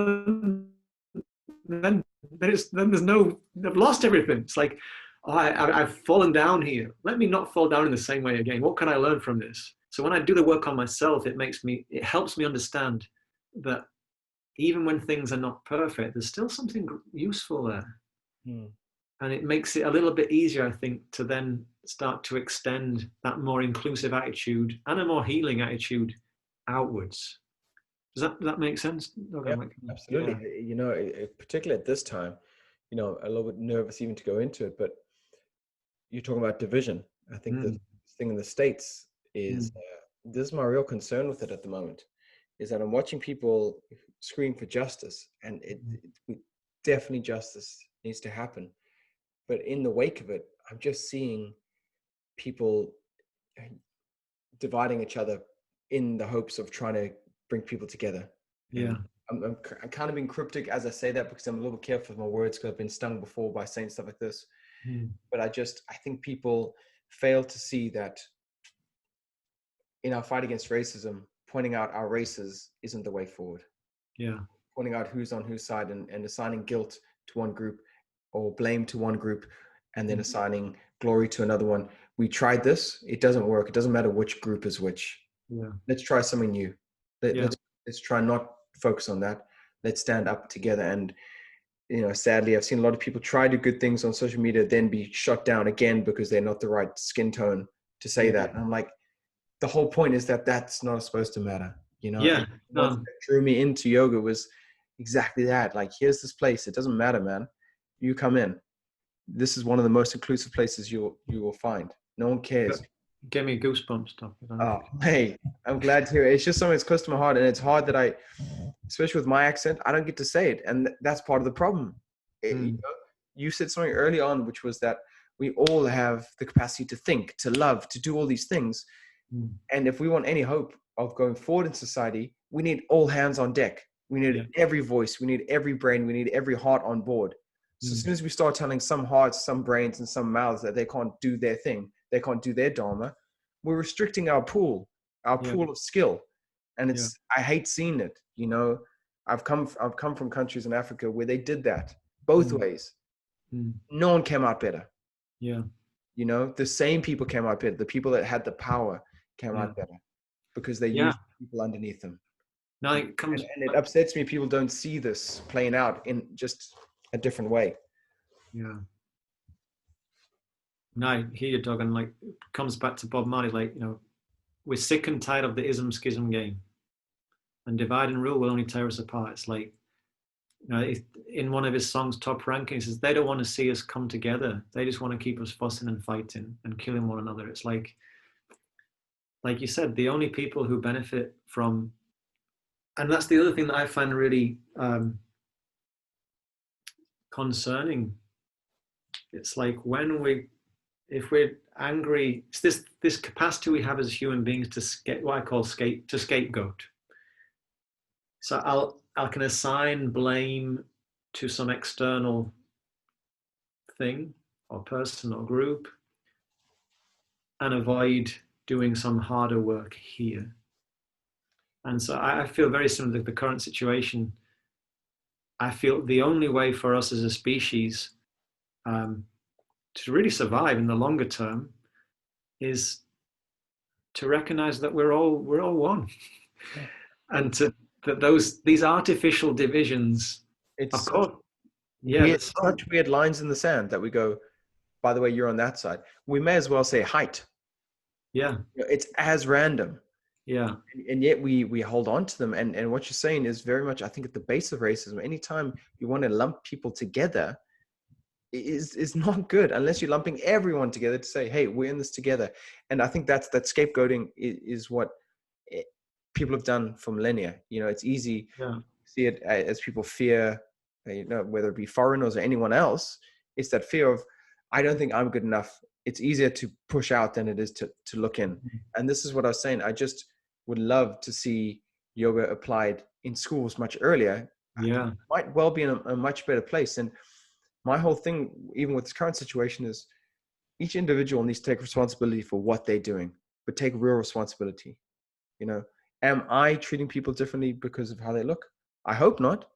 then there's no, I've lost everything. It's like, oh, I've fallen down here. Let me not fall down in the same way again. What can I learn from this? So when I do the work on myself, it helps me understand that even when things are not perfect, there's still something useful there. Hmm. And it makes it a little bit easier, I think, to then start to extend that more inclusive attitude and a more healing attitude outwards. Does that make sense? Yeah, Like, absolutely. yeah. You know, particularly at this time, you know, a little bit nervous even to go into it, but you're talking about division. I think the Mm, thing in the States is, mm, this is my real concern with it at the moment, is that I'm watching people scream for justice, and definitely justice needs to happen. But in the wake of it, I'm just seeing people dividing each other in the hopes of trying to bring people together. yeah. And I'm kind of being cryptic as I say that, because I'm a little careful with my words, because I've been stung before by saying stuff like this. Mm, But I think people fail to see that in our fight against racism, pointing out our races isn't the way forward. yeah. Pointing out who's on whose side, and assigning guilt to one group or blame to one group, and then assigning glory to another one. We tried this, it doesn't work. It doesn't matter which group is which. Yeah. Let's try something new. Yeah. Let's try not focus on that. Let's stand up together. And you know, sadly, I've seen a lot of people try to do good things on social media, then be shut down again because they're not the right skin tone to say Yeah. that. And I'm like, the whole point is that that's not supposed to matter, you know. Yeah. And what drew me into yoga was exactly that. Like, here's this place. It doesn't matter, man. You come in. This is one of the most inclusive places you will find. No one cares. Get me goosebumps, stuff. Oh, hey, I'm glad to hear it. It's just something that's close to my heart, and it's hard that especially with my accent, I don't get to say it, and that's part of the problem. You know, you said something early on, which was that we all have the capacity to think, to love, to do all these things. And if we want any hope of going forward in society, we need all hands on deck. We need every voice. We need every brain. We need every heart on board. So as soon as we start telling some hearts, some brains, and some mouths that they can't do their thing, they can't do their dharma, we're restricting our pool of skill. And I hate seeing it. You know, I've come from countries in Africa where they did that both ways. No one came out better. Yeah. You know, the same people came out better. The people that had the power came out better because they used people underneath them. No, it comes, and it upsets me people don't see this playing out in just a different way. Yeah. No, I hear you, Doug, and like it comes back to Bob Marley, like, you know, we're sick and tired of the ism schism game, and divide and rule will only tear us apart. It's like, you know, in one of his songs, Top Ranking, he says they don't want to see us come together. They just want to keep us fussing and fighting and killing one another. It's like you said, the only people who benefit from, and that's the other thing that I find really concerning. It's like if we're angry, it's this capacity we have as human beings to what I call scapegoat. So I can assign blame to some external thing or person or group and avoid doing some harder work here. And so I feel very similar to the current situation. I feel the only way for us as a species to really survive in the longer term is to recognize that we're all one, and that these artificial divisions, It's of course, such weird lines in the sand that we go, by the way, you're on that side. We may as well say height. Yeah. You know, it's as random. Yeah. And yet we hold on to them. And what you're saying is very much, I think, at the base of racism. Anytime you want to lump people together, is not good unless you're lumping everyone together to say, hey, we're in this together. And I think that scapegoating is what people have done for millennia. You know, it's easy to see it as people fear, you know, whether it be foreigners or anyone else. It's that fear of, I don't think I'm good enough. it's easier to push out than it is to look in. And this is what I was saying. I just would love to see yoga applied in schools much earlier. Yeah. It might well be in a much better place. And my whole thing, even with this current situation, is each individual needs to take responsibility for what they're doing, but take real responsibility. You know, am I treating people differently because of how they look? I hope not.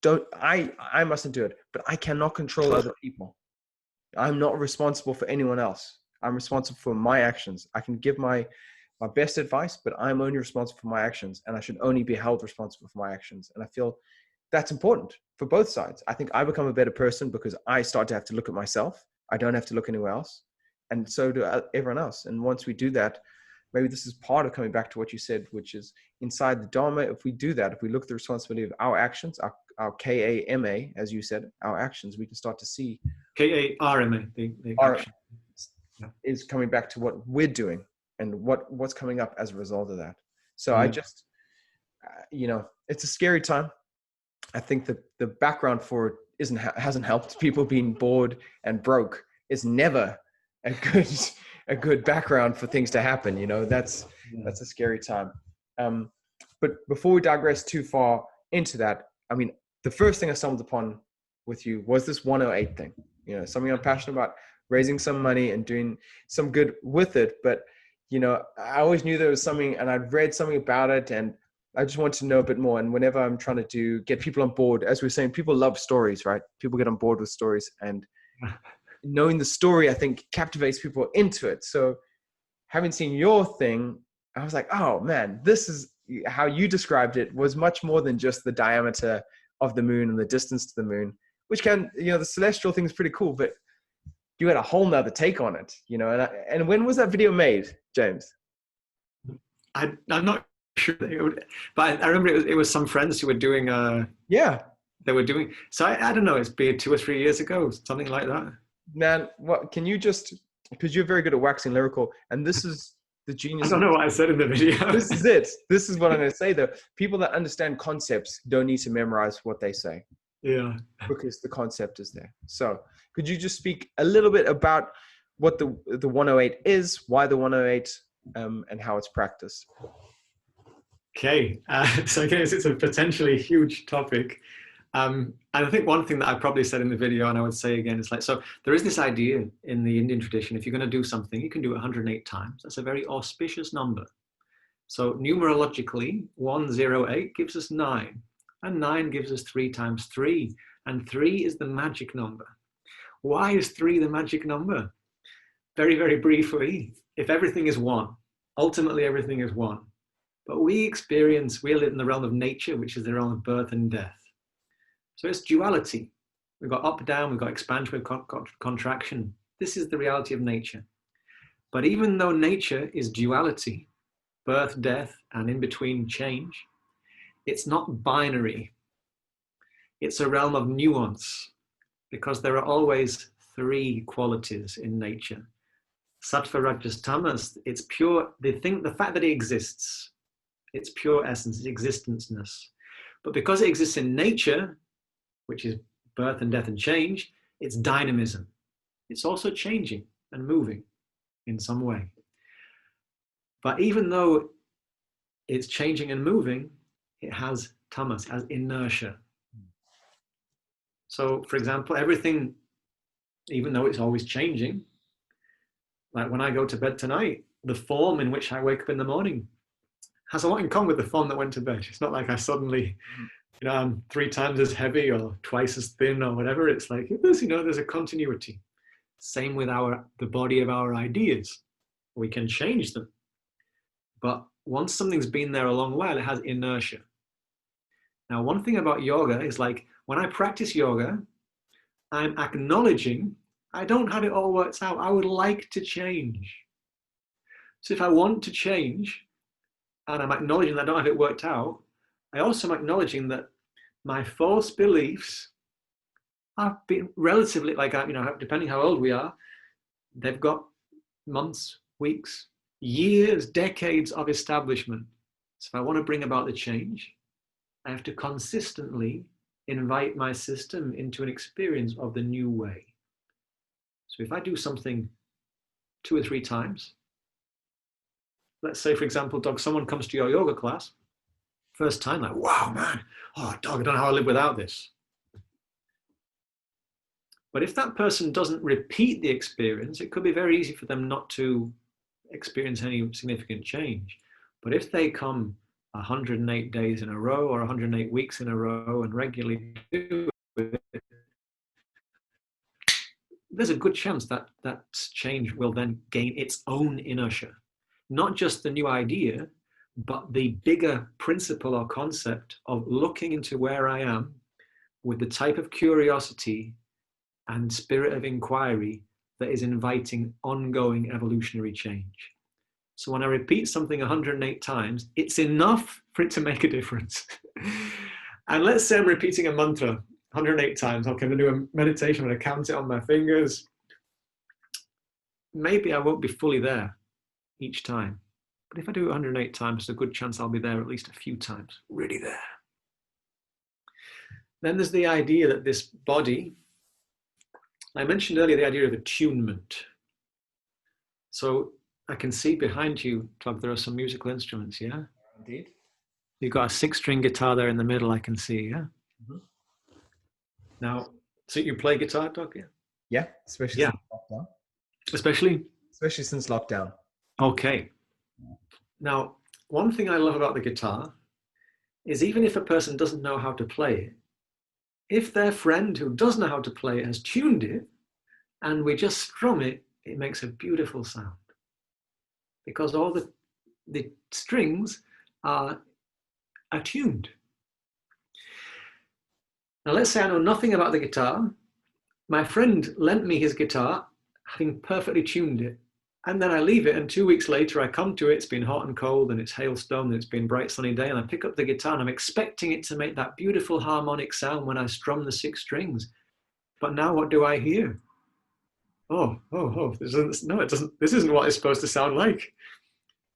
I mustn't do it, but I cannot control other people. I'm not responsible for anyone else. I'm responsible for my actions. I can give my best advice, but I'm only responsible for my actions, and I should only be held responsible for my actions. And I feel that's important for both sides. I think I become a better person because I start to have to look at myself. I don't have to look anywhere else. And so do everyone else. And once we do that, maybe this is part of coming back to what you said, which is inside the Dharma. If we do that, if we look at the responsibility of our actions, our KAMA, as you said, our actions, we can start to see KARMA, the action is coming back to what we're doing and what's coming up as a result of that. So I just, it's a scary time. I think the background for it hasn't helped. People being bored and broke is never a good background for things to happen. That's a scary time. But before we digress too far into that, I mean, the first thing I stumbled upon with you was this 108 thing. Something I'm passionate about, raising some money and doing some good with it. But I always knew there was something, and I'd read something about it, and I just want to know a bit more. And whenever I'm trying to get people on board, as we were saying, people love stories, right? People get on board with stories, and knowing the story, I think, captivates people into it. So having seen your thing, I was like, oh man, this is how you described it, was much more than just the diameter of the moon and the distance to the moon, which can, the celestial thing is pretty cool, but you had a whole nother take on it, and when was that video made, James? I'm not sure, but I remember it was some friends who were doing, they were doing, so I don't know, it's been 2 or 3 years ago, something like that. Man, what can you just, because you're very good at waxing lyrical, and this is the genius. I don't know what I said in the video. This is it. This is what I'm going to say, though. People that understand concepts don't need to memorize what they say. Yeah. Because the concept is there. So could you just speak a little bit about what the 108 is, why the 108, and how it's practiced? Okay. So I guess it's a potentially huge topic. And I think one thing that I probably said in the video, and I would say again, is so there is this idea in the Indian tradition, if you're going to do something, you can do it 108 times. That's a very auspicious number. So numerologically, 108 gives us 9, and 9 gives us 3 times 3, and 3 is the magic number. Why is 3 the magic number? Very, very briefly, if everything is 1, ultimately everything is 1. But we live in the realm of nature, which is the realm of birth and death. So it's duality. We've got up, down, we've got expansion, we've got contraction. This is the reality of nature. But even though nature is duality, birth, death, and in between change, it's not binary. It's a realm of nuance, because there are always 3 qualities in nature. Sattva, Rajas, Tamas, it's pure, the fact that it exists, its pure essence, its existence-ness. But because it exists in nature, which is birth and death and change, it's dynamism. It's also changing and moving in some way. But even though it's changing and moving, it has tamas, has inertia. So, for example, everything, even though it's always changing, like when I go to bed tonight, the form in which I wake up in the morning has a lot in common with the form that went to bed. It's not like I suddenly, I'm 3 times as heavy or twice as thin or whatever. It's like, there's a continuity. Same with the body of our ideas. We can change them. But once something's been there a long while, it has inertia. Now, one thing about yoga is when I practice yoga, I'm acknowledging I don't have it all worked out. I would like to change. So if I want to change, and I'm acknowledging that I don't have it worked out, I also am acknowledging that my false beliefs have been relatively, depending how old we are, they've got months, weeks, years, decades of establishment. So if I want to bring about the change, I have to consistently invite my system into an experience of the new way. So if I do something 2 or 3 times. Let's say, for example, Doug, someone comes to your yoga class, first time, like, wow, man, oh, Doug, I don't know how I live without this. But if that person doesn't repeat the experience, it could be very easy for them not to experience any significant change. But if they come 108 days in a row or 108 weeks in a row and regularly do it, there's a good chance that that change will then gain its own inertia. Not just the new idea, but the bigger principle or concept of looking into where I am with the type of curiosity and spirit of inquiry that is inviting ongoing evolutionary change. So when I repeat something 108 times, it's enough for it to make a difference. And let's say I'm repeating a mantra 108 times. Okay, I'm going to do a meditation. I'm going to count it on my fingers. Maybe I won't be fully there each time. But if I do it 108 times, there's a good chance I'll be there at least a few times, really there. Then there's the idea that this body, I mentioned earlier the idea of attunement. So I can see behind you, Doug, there are some musical instruments, yeah? Indeed. You've got a 6-string guitar there in the middle, I can see, yeah? Mm-hmm. Now, so you play guitar, Doug, yeah? Yeah, especially since lockdown. Especially since lockdown. Okay. Now, one thing I love about the guitar is even if a person doesn't know how to play it, if their friend who does know how to play it has tuned it and we just strum it, it makes a beautiful sound. Because all the strings are attuned. Now let's say I know nothing about the guitar. My friend lent me his guitar, having perfectly tuned it. And then I leave it, and 2 weeks later I come to it, it's been hot and cold, and it's hailstorm, and it's been bright sunny day, and I pick up the guitar, and I'm expecting it to make that beautiful harmonic sound when I strum the 6 strings. But now what do I hear? Oh, this isn't what it's supposed to sound like.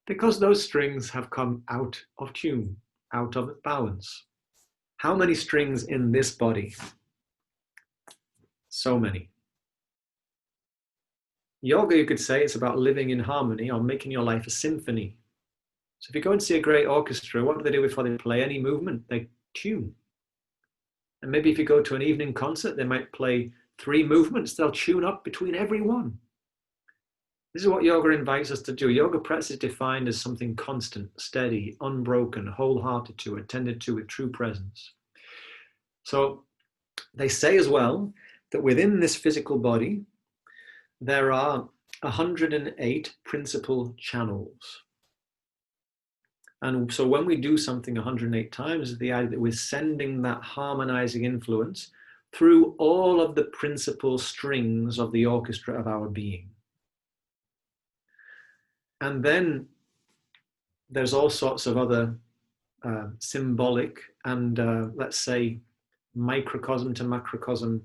Because those strings have come out of tune, out of balance. How many strings in this body? So many. Yoga, you could say, it's about living in harmony or making your life a symphony. So if you go and see a great orchestra, what do they do before they play any movement? They tune. And maybe if you go to an evening concert, they might play 3 movements. They'll tune up between every one. This is what yoga invites us to do. Yoga practice is defined as something constant, steady, unbroken, wholehearted to, attended to with true presence. So they say as well that within this physical body, there are 108 principal channels. And so when we do something 108 times, the idea that we're sending that harmonizing influence through all of the principal strings of the orchestra of our being. And then there's all sorts of other symbolic and let's say microcosm to macrocosm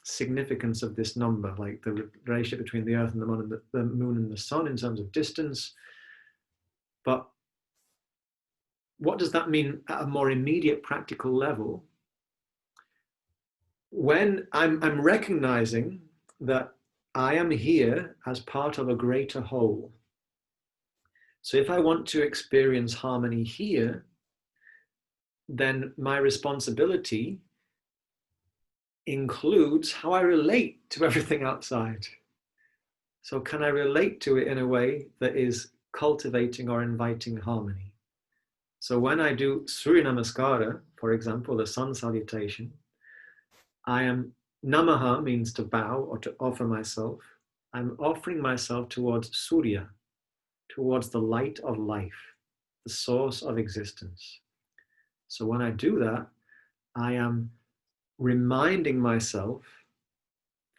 significance of this number, like the relationship between the earth and the moon and the sun in terms of distance. But what does that mean at a more immediate practical level? When I'm recognizing that I am here as part of a greater whole. So if I want to experience harmony here, then my responsibility includes how I relate to everything outside. So can I relate to it in a way that is cultivating or inviting harmony? So when I do Surya Namaskara, for example, the sun salutation, I am, Namaha means to bow or to offer myself. I'm offering myself towards Surya, towards the light of life, the source of existence. So when I do that, I am reminding myself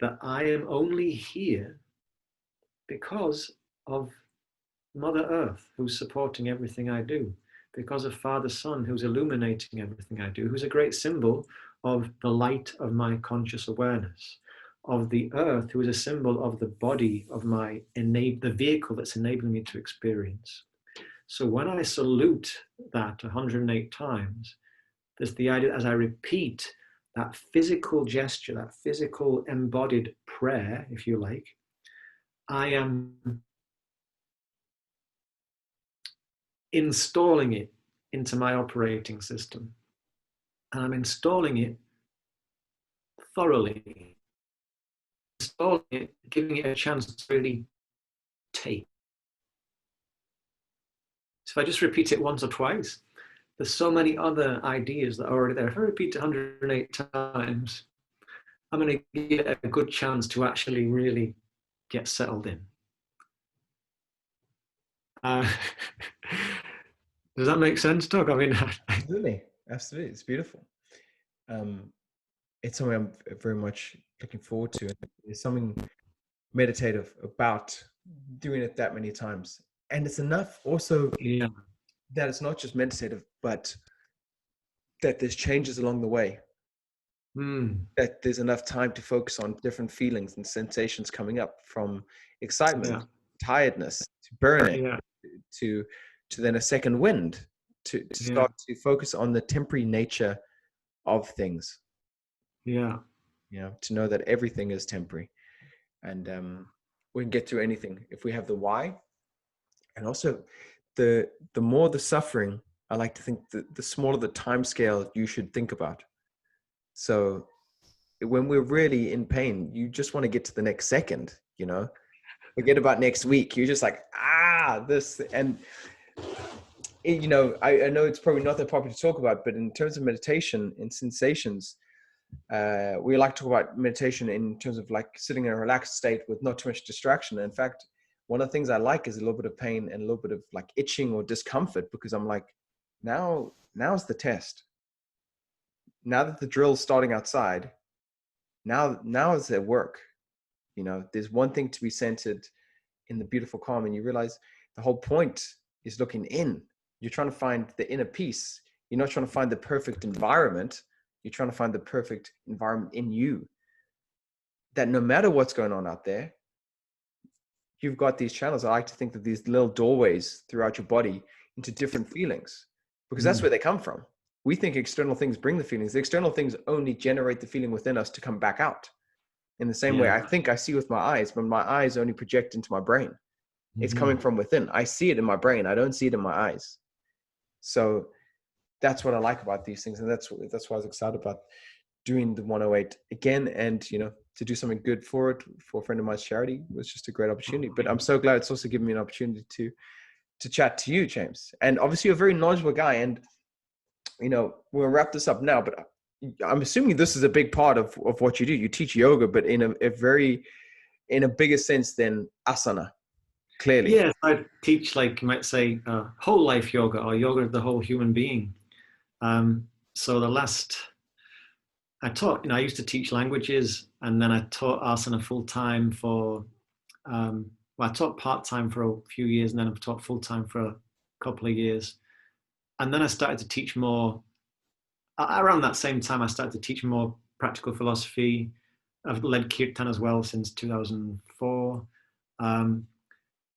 that I am only here because of Mother Earth, who's supporting everything I do, because of Father Sun, who's illuminating everything I do, who's a great symbol of the light of my conscious awareness, of the earth, who is a symbol of the body of my the vehicle that's enabling me to experience. So when I salute that 108 times, there's the idea as I repeat that physical gesture, that physical embodied prayer, if you like, I am installing it into my operating system. And I'm installing it thoroughly. Installing it, giving it a chance to really take. So if I just repeat it once or twice, there's so many other ideas that are already there. If I repeat it 108 times, I'm going to get a good chance to actually really get settled in. Does that make sense, Doug? I mean, absolutely, absolutely, it's beautiful. It's something I'm very much looking forward to. There's something meditative about doing it that many times, and it's enough also that it's not just meditative, but that there's changes along the way. That there's enough time to focus on different feelings and sensations coming up, from excitement, tiredness, to burning, to then a second wind, to start to focus on the temporary nature of things. To know that everything is temporary, and we can get through anything if we have the why. And also the more the suffering, I like to think that the smaller the time scale you should think about. So when we're really in pain, you just want to get to the next second, forget about next week. You're just like, this. And I know it's probably not that popular to talk about, but in terms of meditation and sensations, we like to talk about meditation in terms of like sitting in a relaxed state with not too much distraction. In fact, one of the things I like is a little bit of pain and a little bit of like itching or discomfort, because I'm like, now's the test. Now that the drill's starting outside, now is their work. There's one thing to be centered in the beautiful calm, and you realize the whole point is looking in. You're trying to find the inner peace. You're not trying to find the perfect environment. You're trying to find the perfect environment in you, that no matter what's going on out there, you've got these channels. I like to think that these little doorways throughout your body into different feelings, because that's where they come from. We think external things bring the feelings. The external things only generate the feeling within us to come back out. In the same way, I think I see with my eyes, but my eyes only project into my brain. It's coming from within. I see it in my brain. I don't see it in my eyes. So that's what I like about these things. And that's why I was excited about doing the 108 again, and, to do something good for it, for a friend of mine's charity, was just a great opportunity. But I'm so glad it's also given me an opportunity to chat to you, James. And obviously you're a very knowledgeable guy, and, we'll wrap this up now, but I'm assuming this is a big part of what you do. You teach yoga, but in a bigger sense than asana, clearly. Yes, I teach, like you might say, whole life yoga, or yoga of the whole human being. So I used to teach languages, and then I taught asana full time I taught part time for a few years, and then I've taught full time for a couple of years. And then I started to teach more. Around that same time, I started to teach more practical philosophy. I've led kirtan as well since 2004. But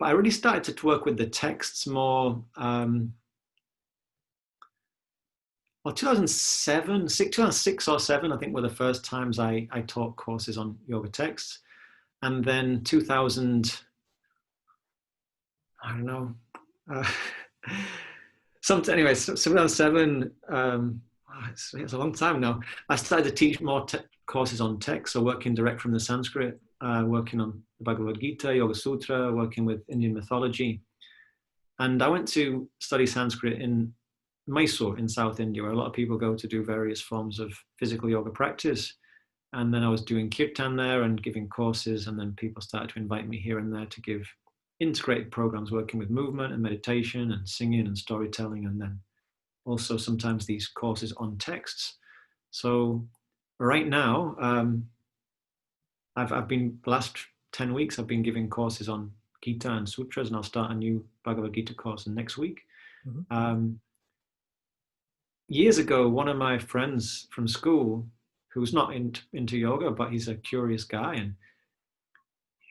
I really started to work with the texts more. 2006 or 7, I think, were the first times I taught courses on yoga texts. And then 2000, I don't know. So 2007, it's a long time now. I started to teach more courses on text, so working direct from the Sanskrit, working on the Bhagavad Gita, Yoga Sutra, working with Indian mythology. And I went to study Sanskrit in Mysore in South India, where a lot of people go to do various forms of physical yoga practice. And then I was doing kirtan there and giving courses, and then people started to invite me here and there to give integrated programs working with movement and meditation and singing and storytelling, and then also sometimes these courses on texts. So right now, I've been, the last 10 weeks, I've been giving courses on Gita and Sutras, and I'll start a new Bhagavad Gita course next week. Years ago, one of my friends from school, who's not into yoga, but he's a curious guy, and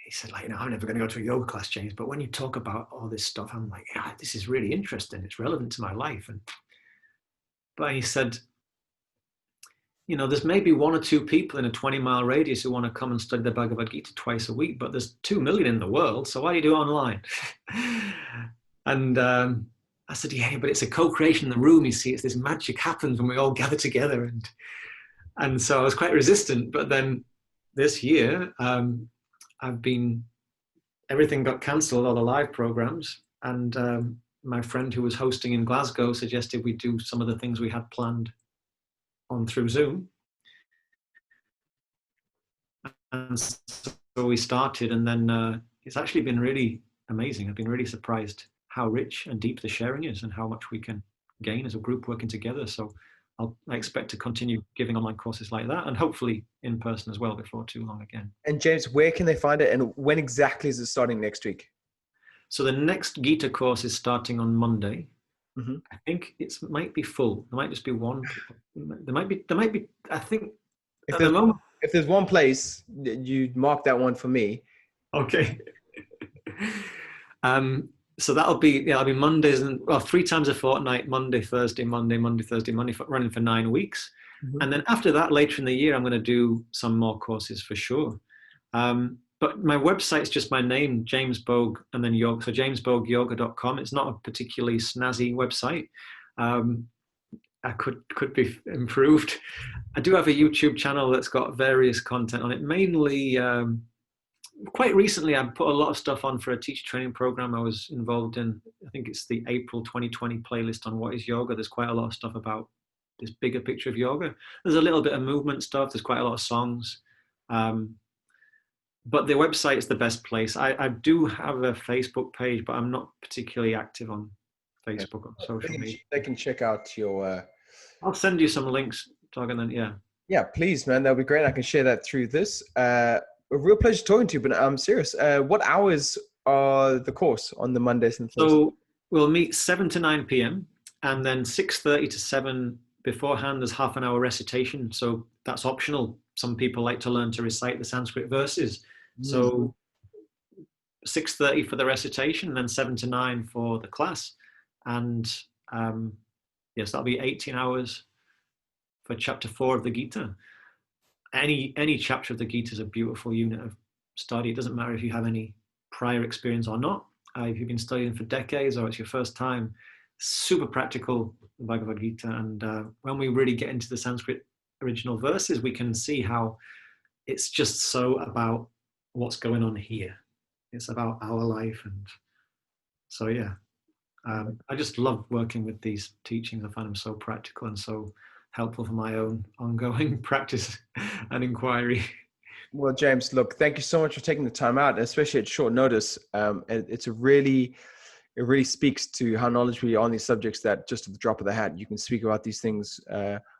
he said, like, I'm never going to go to a yoga class, James, but when you talk about all this stuff, I'm like, this is really interesting. It's relevant to my life. But he said, there's maybe 1 or 2 people in a 20-mile radius who want to come and study the Bhagavad Gita twice a week, but there's 2 million in the world, so why do you do it online? And I said, yeah, but it's a co-creation in the room, you see. It's this magic happens when we all gather together. And so I was quite resistant. But then this year, everything got cancelled, all the live programs. And my friend who was hosting in Glasgow suggested we do some of the things we had planned on through Zoom. And so we started, and then it's actually been really amazing. I've been really surprised how rich and deep the sharing is and how much we can gain as a group working together. So I expect to continue giving online courses like that, and hopefully in person as well before too long again. And James, where can they find it, and when exactly is it starting next week? So the next Gita course is starting on Monday. Mm-hmm. I think it might be full. There might just be one. There might be. I think if there's one place, you mark that one for me. Okay. So that'll be Mondays, and 3 times a fortnight: Monday, Thursday, Monday, Monday, Thursday, Monday, running for 9 weeks. Mm-hmm. And then after that, later in the year, I'm going to do some more courses for sure. But my website's just my name, James Boag, and then yoga. So Jamesboagyoga.com. It's not a particularly snazzy website. I could be improved. I do have a YouTube channel that's got various content on it. Mainly, quite recently, I put a lot of stuff on for a teacher training program I was involved in. I think it's the April 2020 playlist on what is yoga. There's quite a lot of stuff about this bigger picture of yoga. There's a little bit of movement stuff. There's quite a lot of songs. But the website is the best place. I do have a Facebook page, but I'm not particularly active on Facebook or social media. They can check out your... I'll send you some links, Doug, and then, yeah. Yeah, please, man. That'll be great. I can share that through this. A real pleasure talking to you, but I'm serious. What hours are the course on the Mondays and Thursdays? So we'll meet 7 to 9 p.m. and then 6:30 to 7 beforehand. There's half an hour recitation. So that's optional. Some people like to learn to recite the Sanskrit verses. So 6:30 for the recitation, and then 7 to 9 for the class. And yes, that'll be 18 hours for chapter 4 of the Gita. Any chapter of the Gita is a beautiful unit of study. It doesn't matter if you have any prior experience or not. If you've been studying for decades or it's your first time, super practical, the Bhagavad Gita. And when we really get into the Sanskrit original verses, we can see how it's just so about what's going on here. It's about our life. And so, yeah, I just love working with these teachings. I find them so practical and so helpful for my own ongoing practice and inquiry. Well, James, look, thank you so much for taking the time out, especially at short notice. It really speaks to how knowledgeable you are on these subjects that just at the drop of the hat, you can speak about these things,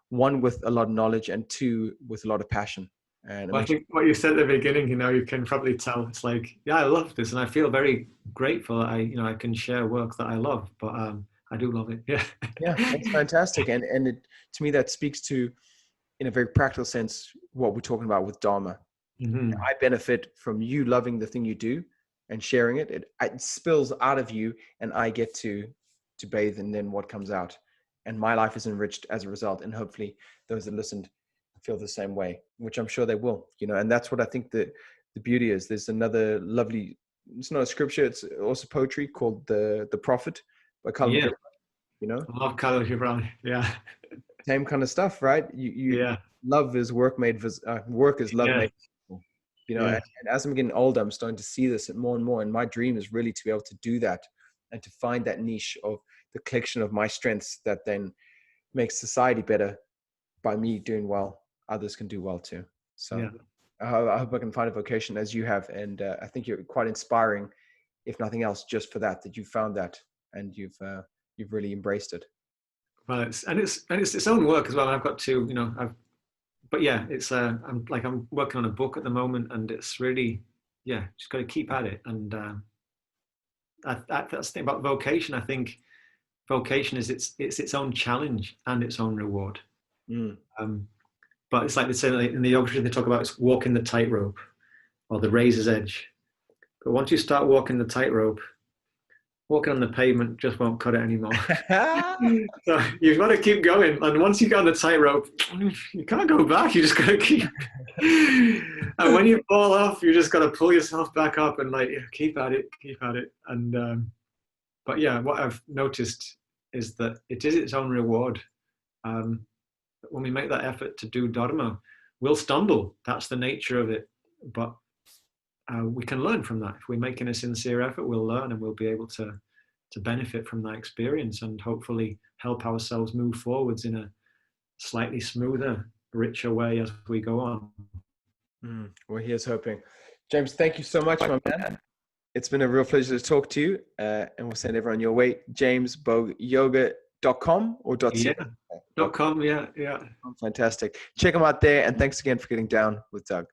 one, with a lot of knowledge, and two, with a lot of passion. And I think what you said at the beginning, you can probably tell. It's like, yeah, I love this, and I feel very grateful that I can share work that I love. But I do love it. Yeah. Yeah, that's fantastic, and to me that speaks to, in a very practical sense, what we're talking about with Dharma. Mm-hmm. I benefit from you loving the thing you do and sharing it. It spills out of you, and I get to bathe in then what comes out, and my life is enriched as a result. And hopefully, those that listened feel the same way, which I'm sure they will, and that's what I think the beauty is. There's another lovely, it's not a scripture, it's also poetry, called the Prophet by Cultivating. I love Cultivating. Yeah, same kind of stuff, right? You love is work made, work is love made. And as I'm getting older, I'm starting to see this more and more, and my dream is really to be able to do that and to find that niche of the collection of my strengths that then makes society better. By me doing well, others can do well too. So I hope I can find a vocation as you have. And I think you're quite inspiring, if nothing else, just for that you found that and you've really embraced it. Well, it's its own work as well. I've got to, I'm working on a book at the moment, and it's really, just got to keep at it. And that's the thing about vocation. I think vocation is its own challenge and its own reward. But it's like they say in the yoga, they talk about it's walking the tightrope or the razor's edge. But once you start walking the tightrope, walking on the pavement just won't cut it anymore. So you've got to keep going. And once you get on the tightrope, you can't go back. You just got to keep. And when you fall off, you just got to pull yourself back up and like, keep at it. And, but yeah, what I've noticed is that it is its own reward. When we make that effort to do Dharma, we'll stumble. That's the nature of it. But we can learn from that. If we're making a sincere effort, we'll learn and we'll be able to benefit from that experience and hopefully help ourselves move forwards in a slightly smoother, richer way as we go on. Well, here's hoping. James, thank you so much, my man. It's been a real pleasure to talk to you, and we'll send everyone your way. Jamesboagyoga.com or .ca? Yeah, .com, yeah. Fantastic. Check them out there, and thanks again for getting down with Doug.